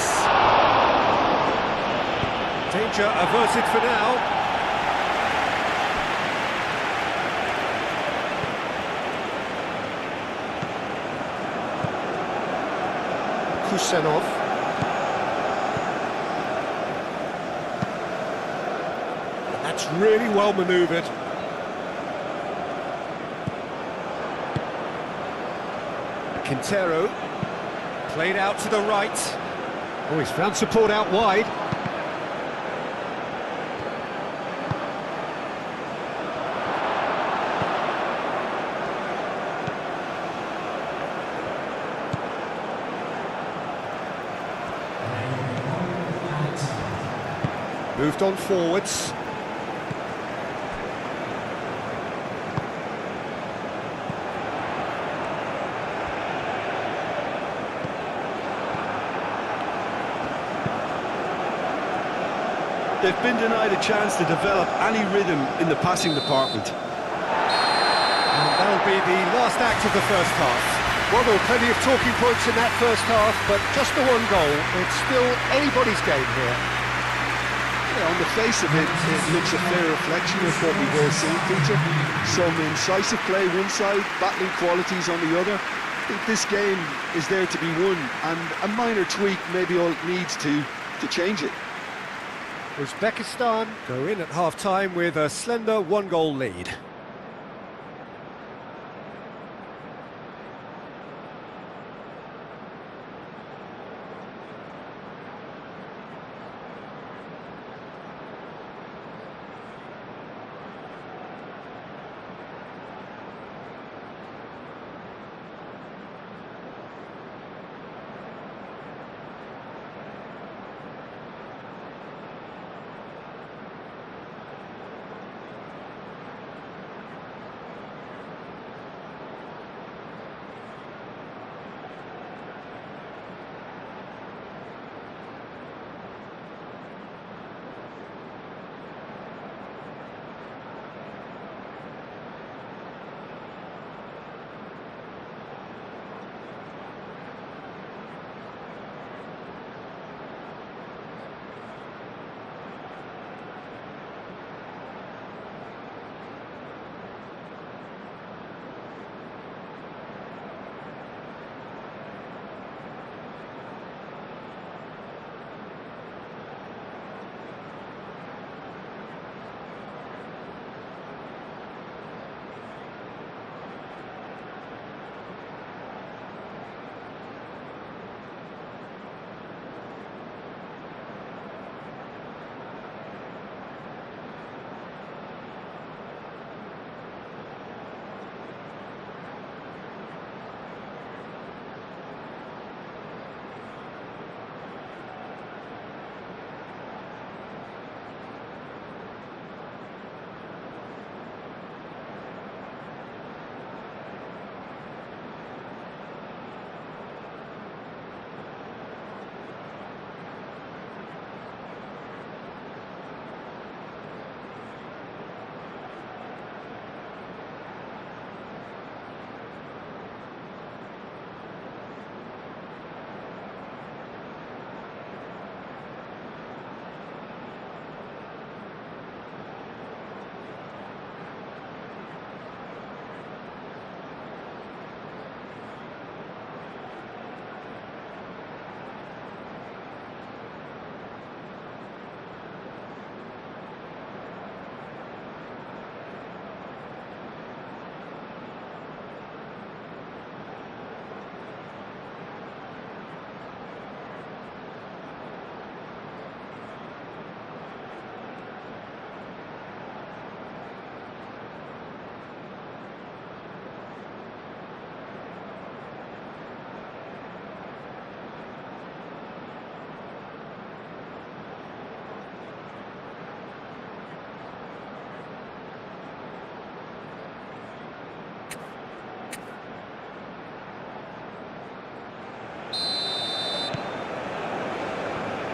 Danger averted for now. Kusenov. That's really well manoeuvred. Quintero, played out to the right. Oh, he's found support out wide. Moved on forwards. They've been denied a chance to develop any rhythm in the passing department. And that'll be the last act of the first half. Well, there were plenty of talking points in that first half, but just the one goal. It's still anybody's game here. Yeah, on the face of it, it looks a fair reflection of what we've all seen, Peter. Some incisive play one side, battling qualities on the other. I think this game is there to be won, and a minor tweak maybe all it needs to change it. Uzbekistan go in at half-time with a slender one-goal lead.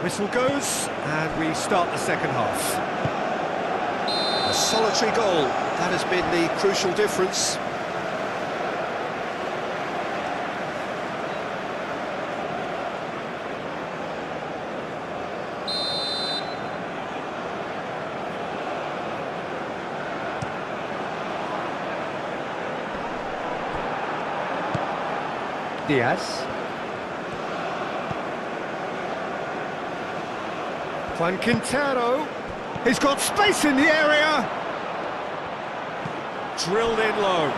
Whistle goes, and we start the second half. A solitary goal, that has been the crucial difference. Diaz. Juan Quintero. He's got space in the area. Drilled in low.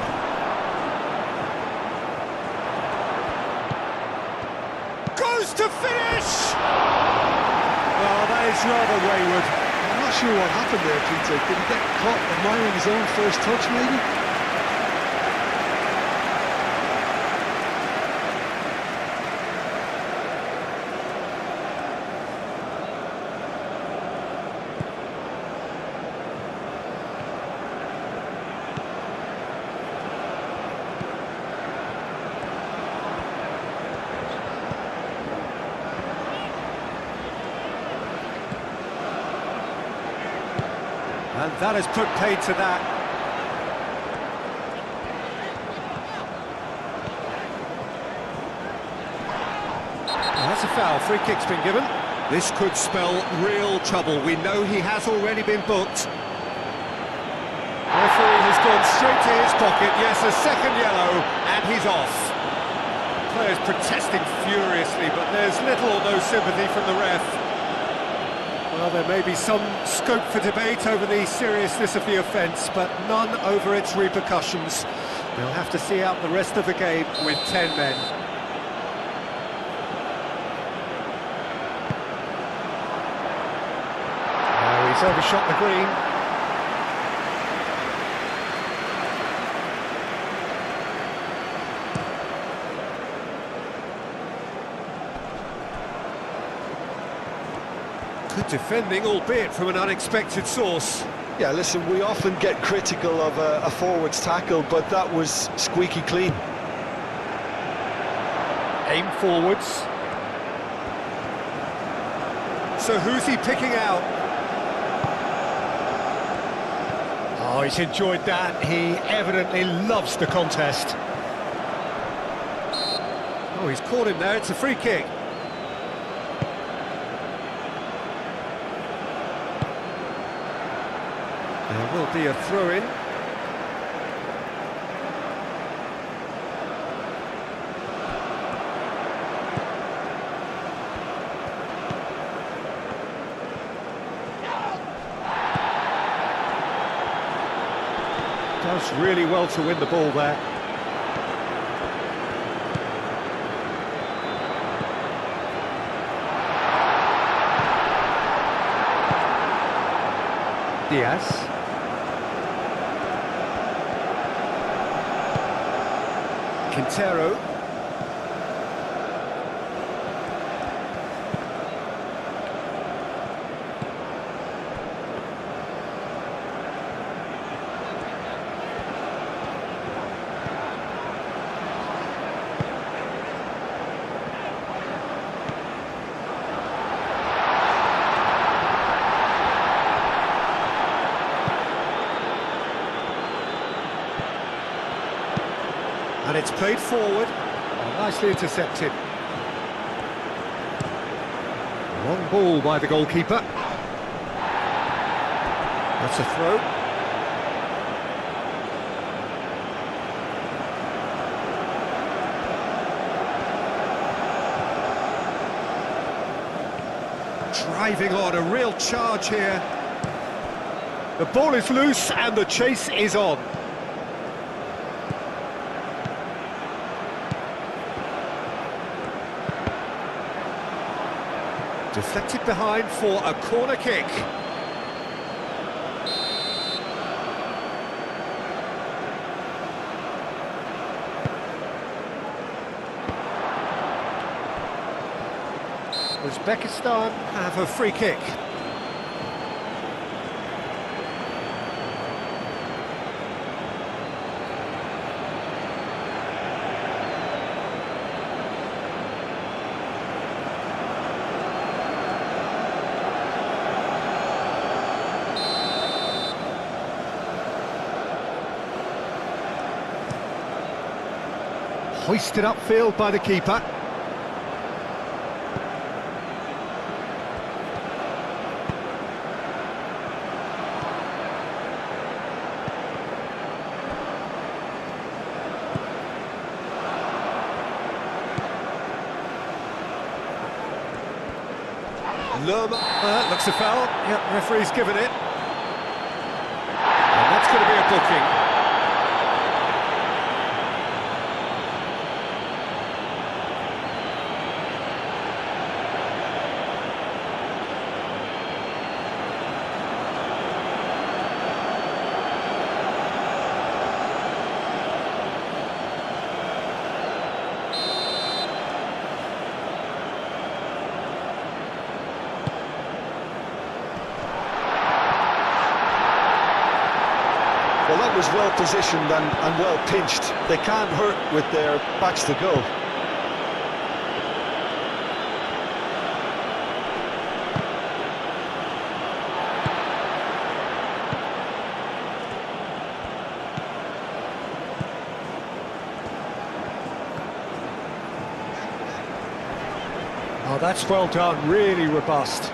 Goes to finish! Oh, that is rather wayward. I'm not sure what happened there, Peter. Did he get caught admiring his own first touch, maybe? And that has put paid to that. Well, that's a foul. Free kick's been given. This could spell real trouble. We know he has already been booked. Referee has gone straight to his pocket. Yes, a second yellow, and he's off. Players protesting furiously, but there's little or no sympathy from the ref. Well, there may be some scope for debate over the seriousness of the offence, but none over its repercussions. They'll have to see out the rest of the game with 10 men. Now he's overshot the green. Good defending, albeit from an unexpected source. Yeah, listen, we often get critical of a forward's tackle, but that was squeaky clean. Aim forwards. So who's he picking out? Oh, he's enjoyed that. He evidently loves the contest. Oh, he's caught him there. It's a free kick. There will be a throw-in. Does really well to win the ball there. Diaz. Quintero. And it's played forward. Nicely intercepted. Long ball by the goalkeeper. That's a throw. Driving on, a real charge here. The ball is loose and the chase is on. Deflected behind for a corner kick. Uzbekistan Have a free kick. Hoisted upfield by the keeper. Lerma, looks a foul. Yep, referee's given it. And that's going to be a booking. Well, that was well positioned and well pinched. They can't hurt with their backs to goal. Oh, that's well done, really robust.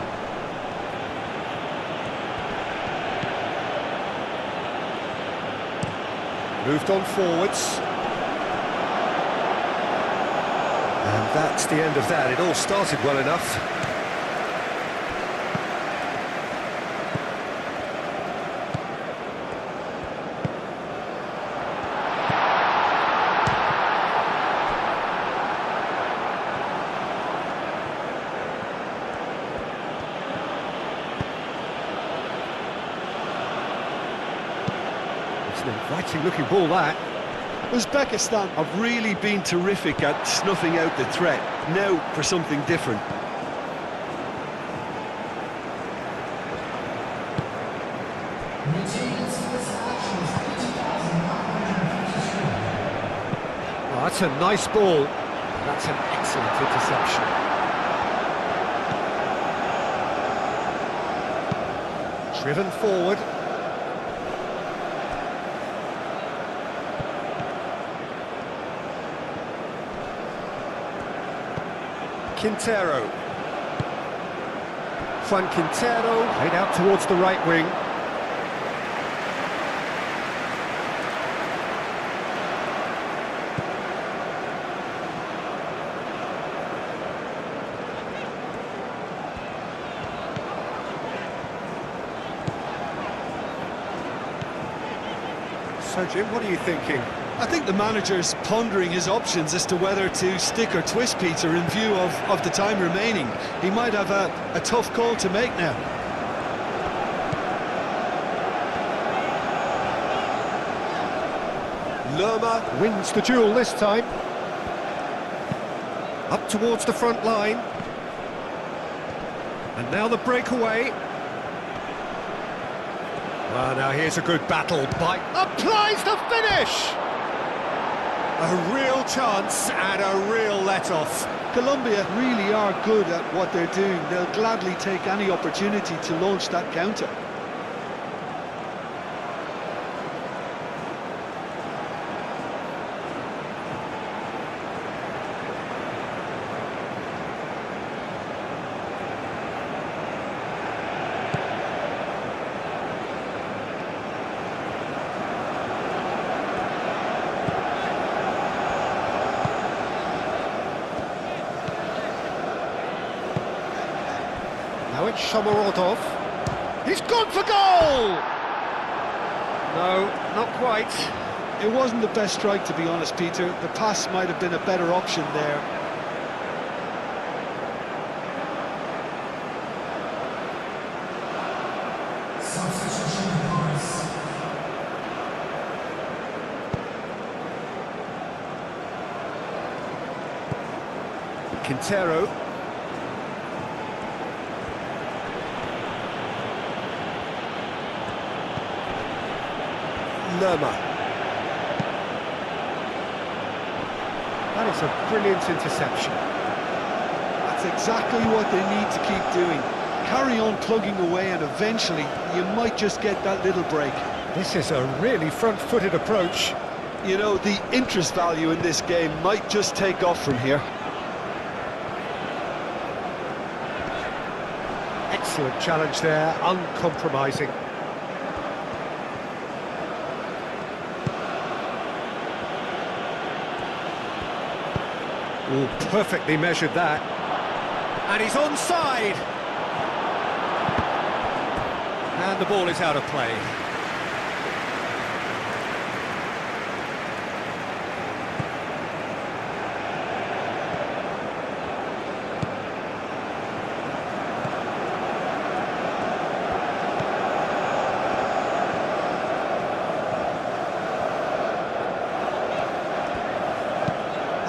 Moved on forwards. And that's the end of that. It all started well enough. It's an inviting looking ball, that. Uzbekistan have really been terrific at snuffing out the threat. Now for something different. Oh, that's a nice ball. That's an excellent interception. Driven forward. Quintero. Juan Quintero, played out towards the right wing. So, Jim, what are you thinking? I think the manager's pondering his options as to whether to stick or twist Peter in view of the time remaining. He might have a tough call to make now. Lerma wins the duel this time. Up towards the front line. And now the breakaway. Well, now here's a good battle by... Applies the finish! A real chance and a real let-off. Colombia really are good at what they're doing. They'll gladly take any opportunity to launch that counter. Now it's Shomorodov. He's gone for goal! No, not quite. It wasn't the best strike, to be honest, Peter. The pass might have been a better option there. Quintero. Lerma. That is a brilliant interception. That's exactly what they need to keep doing. Carry on plugging away and eventually you might just get that little break. This is a really front-footed approach. You know, the interest value in this game might just take off from here. Excellent challenge there, uncompromising. Oh, perfectly measured that. And he's onside. And the ball is out of play.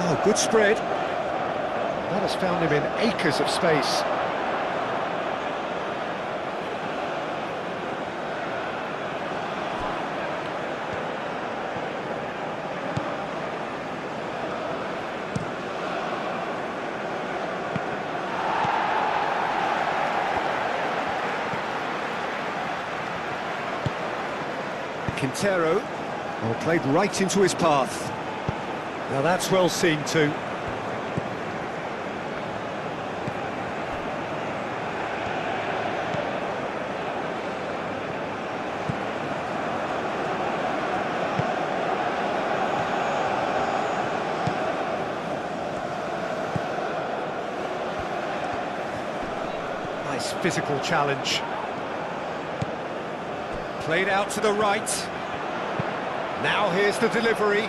Oh, good spread. That has found him in acres of space. Quintero, oh, played right into his path. Now that's well seen too. Nice physical challenge. Played out to the right. Now here's the delivery.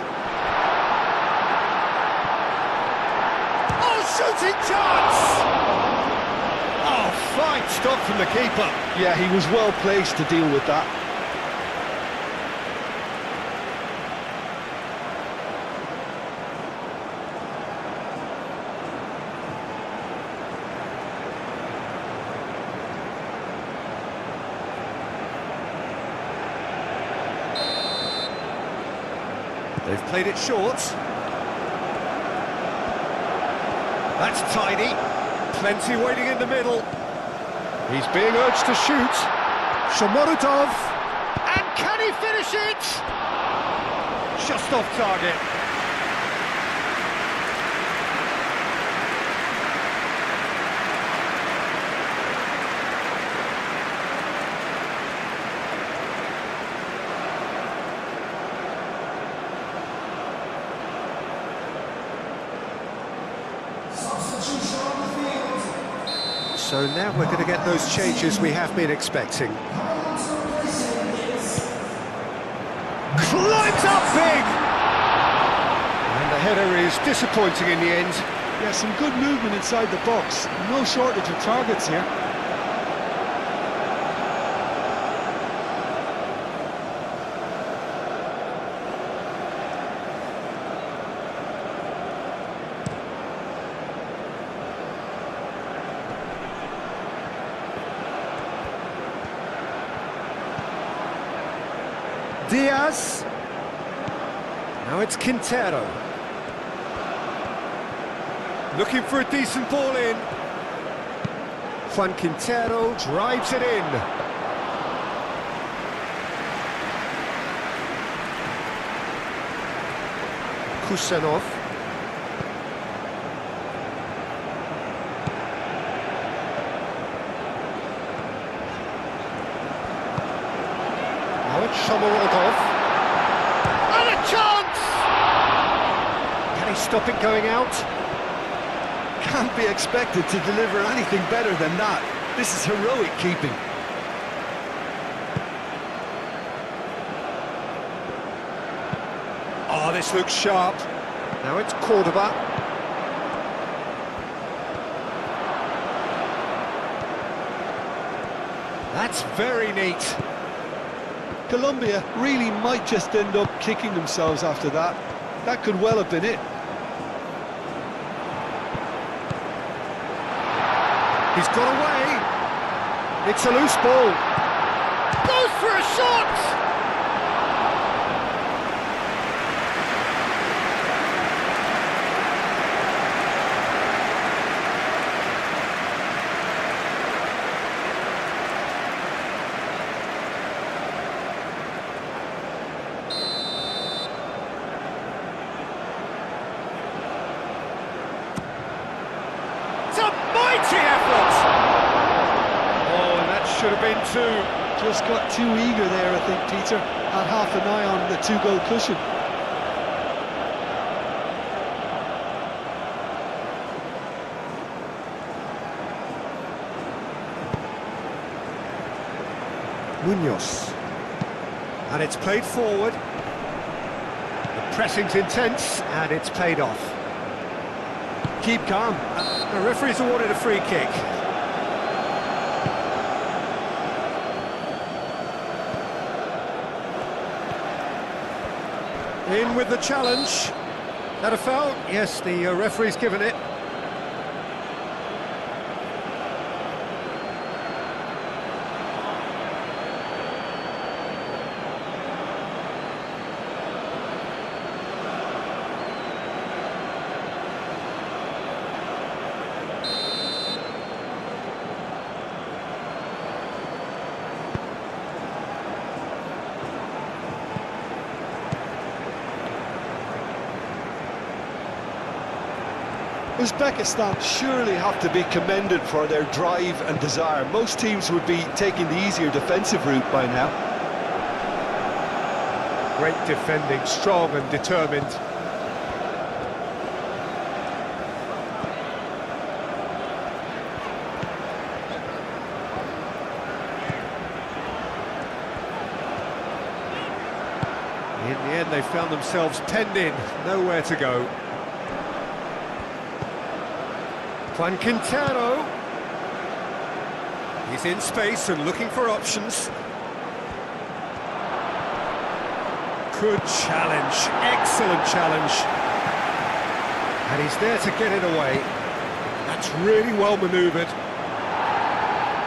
Oh, shooting chance! Oh, fine stop from the keeper. Yeah, he was well placed to deal with that. They've played it short. That's tidy. Plenty waiting in the middle. He's being urged to shoot. Shomorodov. And can he finish it? Just off target. Substitution on the field. So now we're going to get those changes we have been expecting. Coming to replace him is Climbs up big! And the header is disappointing in the end. Yeah, some good movement inside the box. No shortage of targets here. Diaz. Now it's Quintero. Looking for a decent ball in. Juan Quintero drives it in. Kusanov. Now it's Shomorodov. And a chance! Can he stop it going out? Can't be expected to deliver anything better than that. This is heroic keeping. Oh, this looks sharp. Now it's Cordoba. That's very neat. Colombia really might just end up kicking themselves after that. That could well have been it. He's got away. It's a loose ball. Goes for a shot! should have been two. Just got too eager there, I think, Peter. Had half an eye on the two-goal cushion. Munoz. And it's played forward. The pressing's intense, and it's paid off. Keep calm. The referee's awarded a free kick. In with the challenge. That a foul? Yes, the referee's given it. Uzbekistan surely have to be commended for their drive and desire. Most teams would be taking the easier defensive route by now. Great defending, strong and determined. In the end, they found themselves penned in, nowhere to go. Juan Quintero. He's in space and looking for options. Good challenge, excellent challenge. And he's there to get it away. That's really well manoeuvred.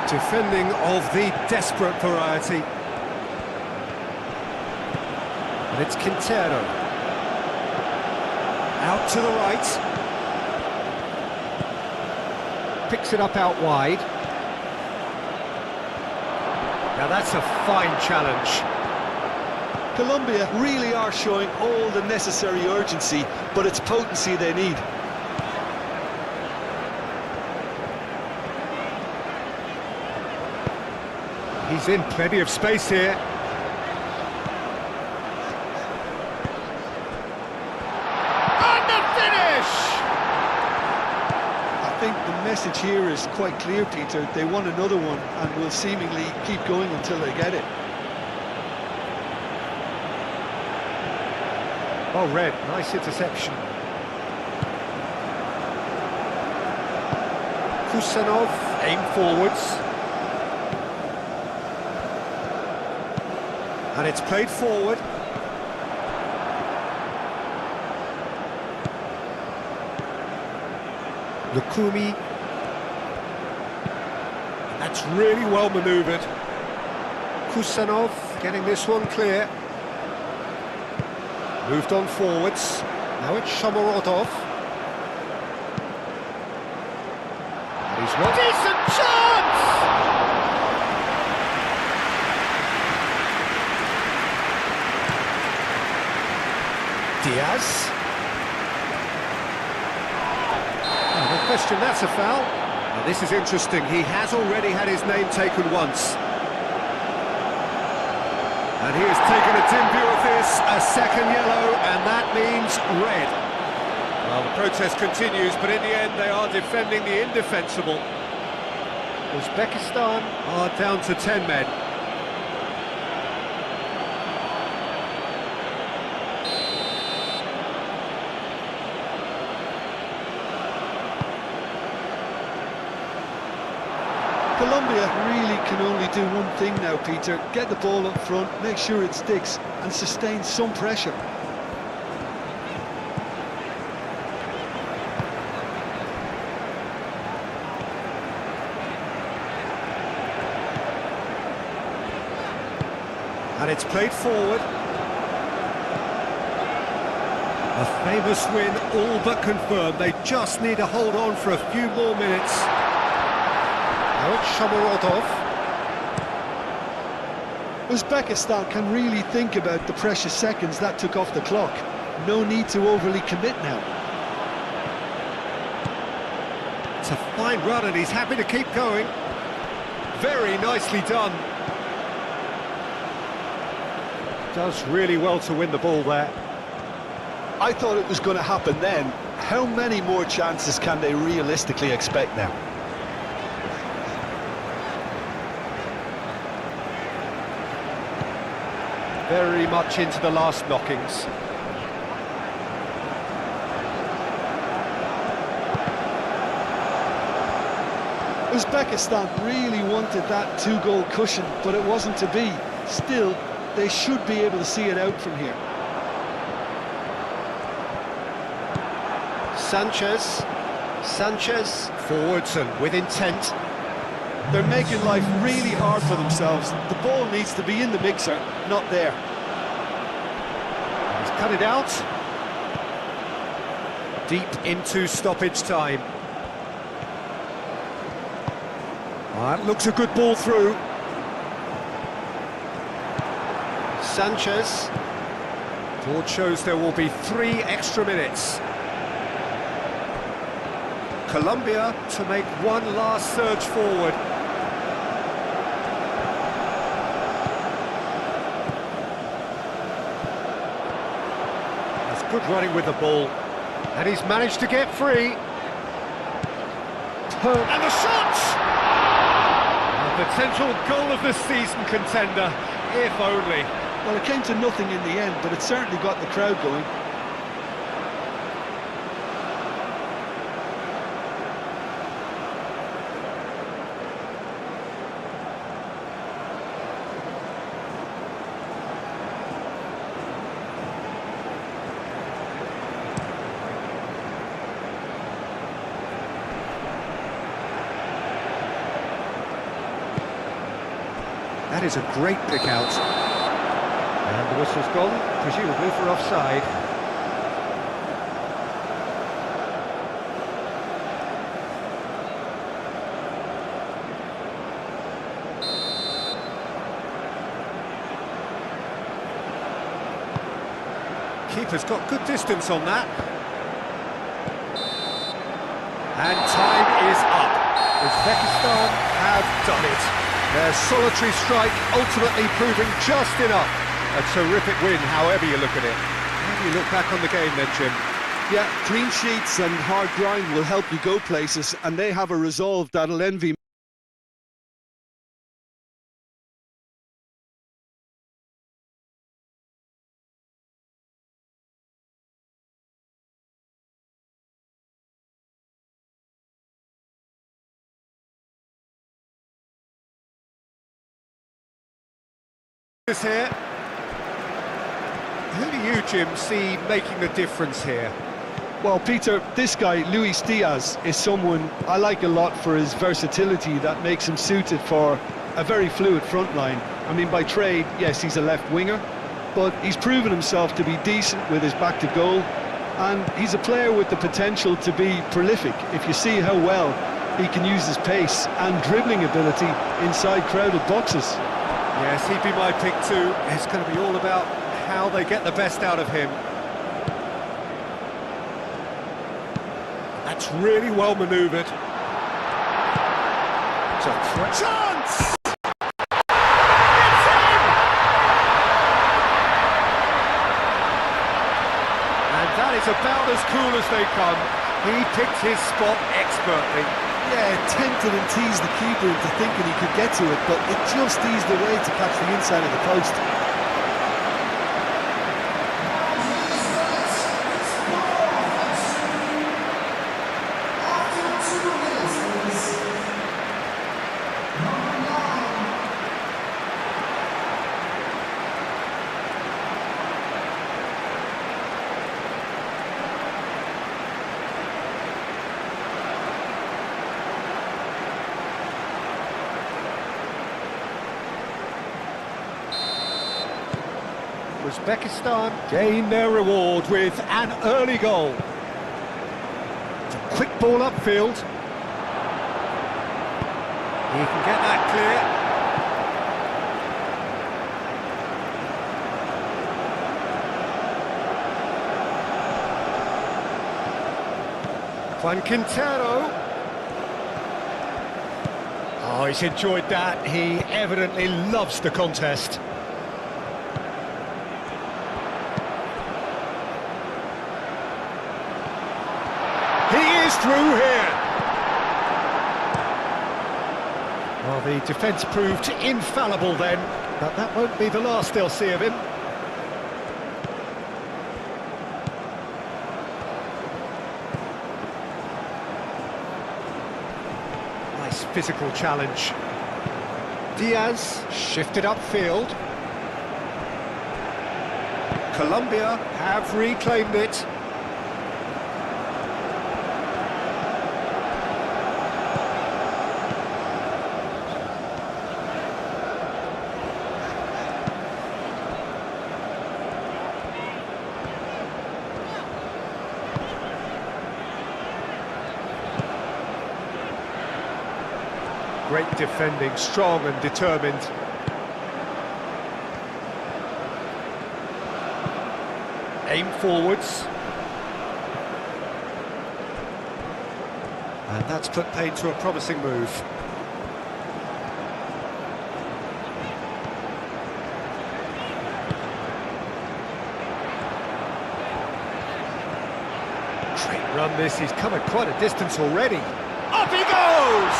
Defending of the desperate variety. And it's Quintero. Out to the right. Picks it up out wide. Now that's a fine challenge. Colombia really are showing all the necessary urgency, but it's potency they need. He's in plenty of space here. I think the message here is quite clear, Peter. They want another one and will seemingly keep going until they get it. Oh, Red, nice interception. Kusanov, aim forwards. And it's played forward. Lukumi. That's really well manoeuvred. Kusanov getting this one clear. Moved on forwards. Now it's Shomorodov. And he's won. Decent chance! Diaz. No question, that's a foul. Now this is interesting, he has already had his name taken once. And he has taken a dim view of this, a second yellow, and that means red. Well, the protest continues, but in the end they are defending the indefensible. Uzbekistan are down to 10 men. Colombia really can only do one thing now, Peter. Get the ball up front, make sure it sticks, and sustain some pressure. And it's played forward. A famous win, all but confirmed. They just need to hold on for a few more minutes. Now it's Shomorodov. Uzbekistan can really think about the precious seconds that took off the clock. No need to overly commit now. It's a fine run and he's happy to keep going. Very nicely done. Does really well to win the ball there. I thought it was going to happen then. How many more chances can they realistically expect now? Very much into the last knockings. Uzbekistan really wanted that two-goal cushion, but it wasn't to be. Still, they should be able to see it out from here. Sanchez, forwards and with intent. They're making life really hard for themselves. The ball needs to be in the mixer, not there. He's cut it out. Deep into stoppage time. That looks a good ball through. Sanchez. Board shows there will be 3 extra minutes. Colombia to make one last surge forward. That's good running with the ball. And he's managed to get free. And the shot! A potential goal of the season contender, if only. Well, it came to nothing in the end, but it certainly got the crowd going. That is a great pick out. And the whistle's gone, presumably for offside. Keeper's got good distance on that. And time is up. Uzbekistan have done it. Their solitary strike ultimately proving just enough. A terrific win, however you look at it. How do you look back on the game then, Jim? Yeah, clean sheets and hard grind will help you go places, and they have a resolve that'll envy Here. Who do you, Jim, see making the difference here? Well, Peter, this guy, Luis Diaz, is someone I like a lot for his versatility that makes him suited for a very fluid front line. I mean, by trade, yes, he's a left winger, but he's proven himself to be decent with his back to goal, and he's a player with the potential to be prolific if you see how well he can use his pace and dribbling ability inside crowded boxes. Yes, he'd be my pick too. It's going to be all about how they get the best out of him. That's really well manoeuvred. It's a chance! It's him! And that is about as cool as they come. He picked his spot expertly. Yeah, tempted and teased the keeper into thinking he could get to it, but it just eased away to catch the inside of the post. Uzbekistan gain their reward with an early goal. It's a quick ball upfield. He can get that clear. Juan Quintero. Oh, he's enjoyed that. He evidently loves the contest. He is through here. Well, the defence proved infallible then, but that won't be the last they'll see of him. Nice physical challenge. Diaz shifted upfield. Colombia have reclaimed it. Great defending, strong and determined. Aim forwards. And that's put paid to a promising move. Great run this, he's come at quite a distance already. Up he goes!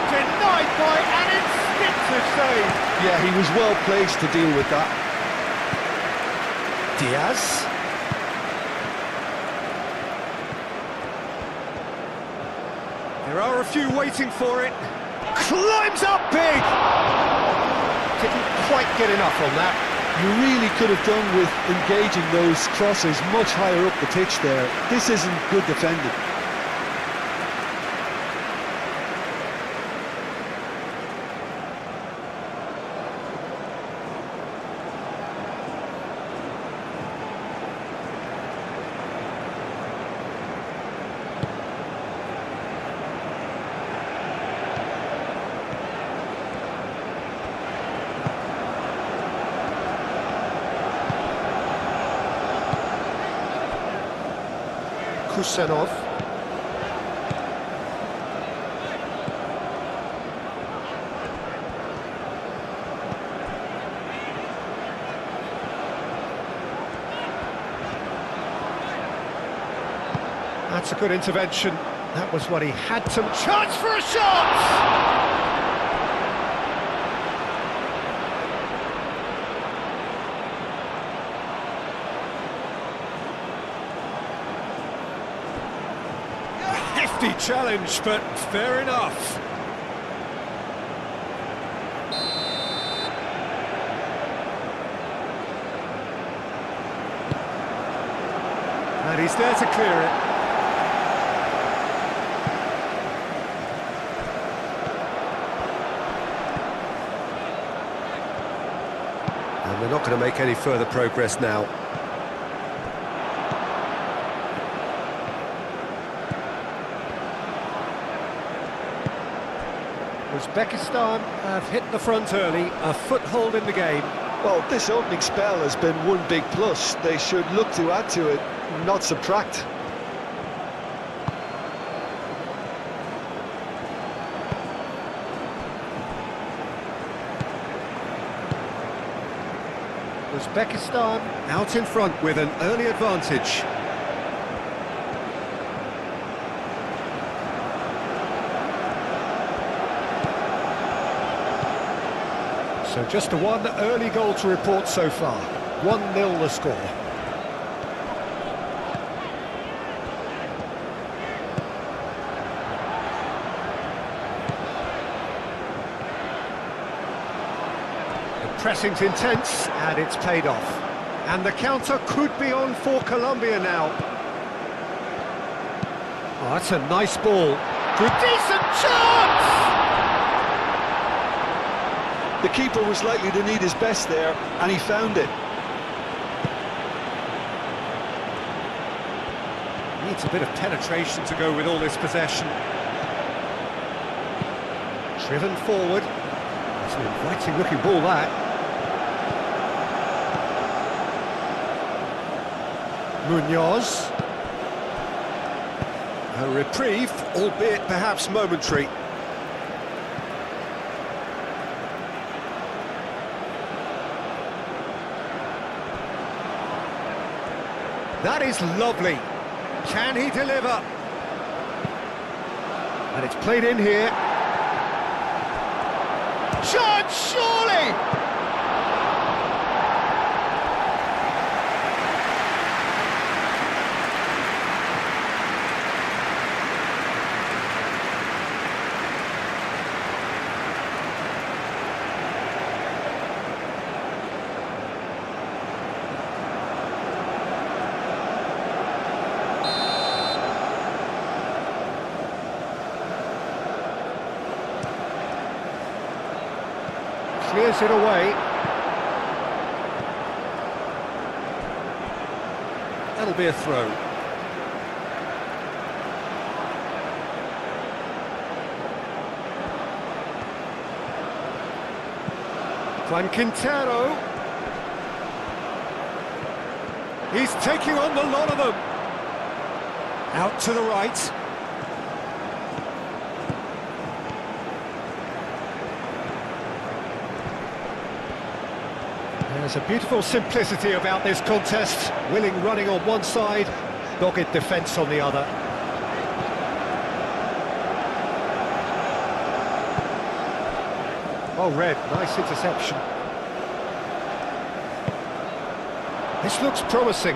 Denied by an instinctive save. Yeah, he was well placed to deal with that. Diaz. There are a few waiting for it. Climbs up big! Didn't quite get enough on that. You really could have done with engaging those crosses much higher up the pitch there. This isn't good defending. Kusanov. That's a good intervention. That was what he had to... Chance for a shot! Hefty challenge, but fair enough. And he's there to clear it. And they're not going to make any further progress now. Uzbekistan have hit the front early, a foothold in the game. Well, this opening spell has been one big plus. They should look to add to it, not subtract. Uzbekistan out in front with an early advantage. So just one early goal to report so far. 1-0 the score. The pressing's intense and it's paid off. And the counter could be on for Colombia now. Oh, that's a nice ball. Good, decent chance! The keeper was likely to need his best there, and he found it. Needs a bit of penetration to go with all this possession. Driven forward. It's an inviting looking ball, that. Munoz. A reprieve, albeit perhaps momentary. That is lovely. Can he deliver? And it's played in here. Shot, surely! Clears it away. That'll be a throw. Quintero. He's taking on the lot of them. Out to the right. There's a beautiful simplicity about this contest. Willing running on one side, dogged defence on the other. Oh, Red, nice interception. This looks promising.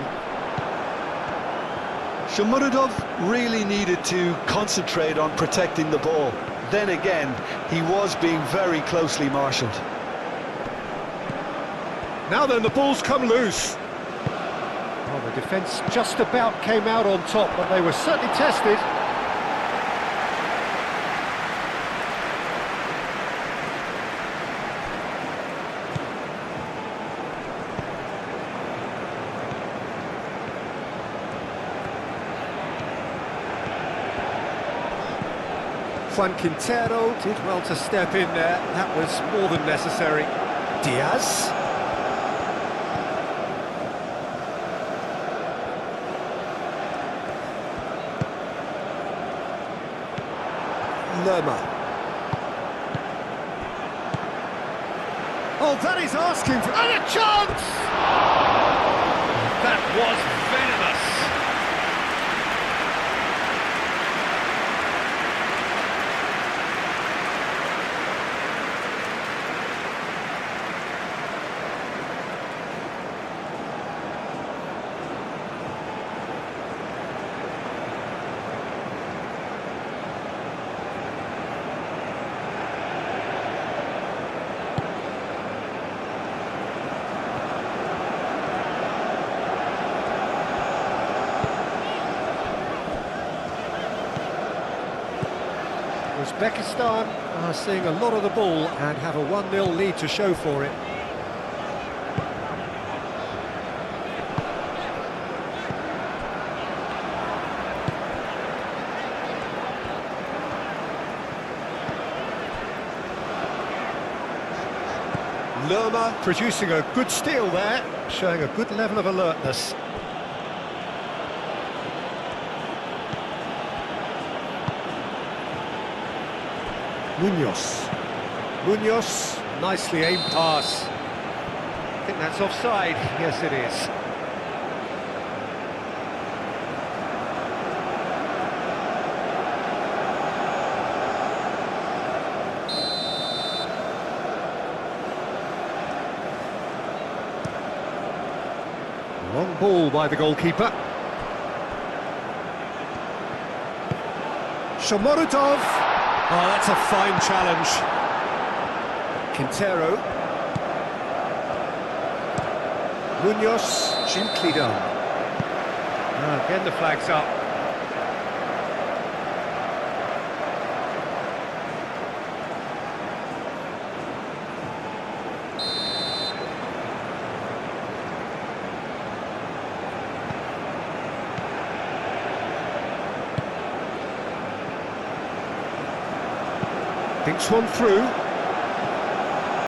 Shomurodov really needed to concentrate on protecting the ball. Then again, he was being very closely marshalled. Now then, the ball's come loose. Well, the defence just about came out on top, but they were certainly tested. Quintero did well to step in there. That was more than necessary. Diaz. Lerma. Oh, that is asking for... And a chance! That was venomous. Uzbekistan are seeing a lot of the ball and have a 1-0 lead to show for it. Lerma producing a good steal there, showing a good level of alertness. Munoz, nicely aimed pass. I think that's offside. Yes, it is. Long ball by the goalkeeper. Shomurodov. Oh, that's a fine challenge. Quintero. Munoz, gently done. Again the flag's up. Thinks one through.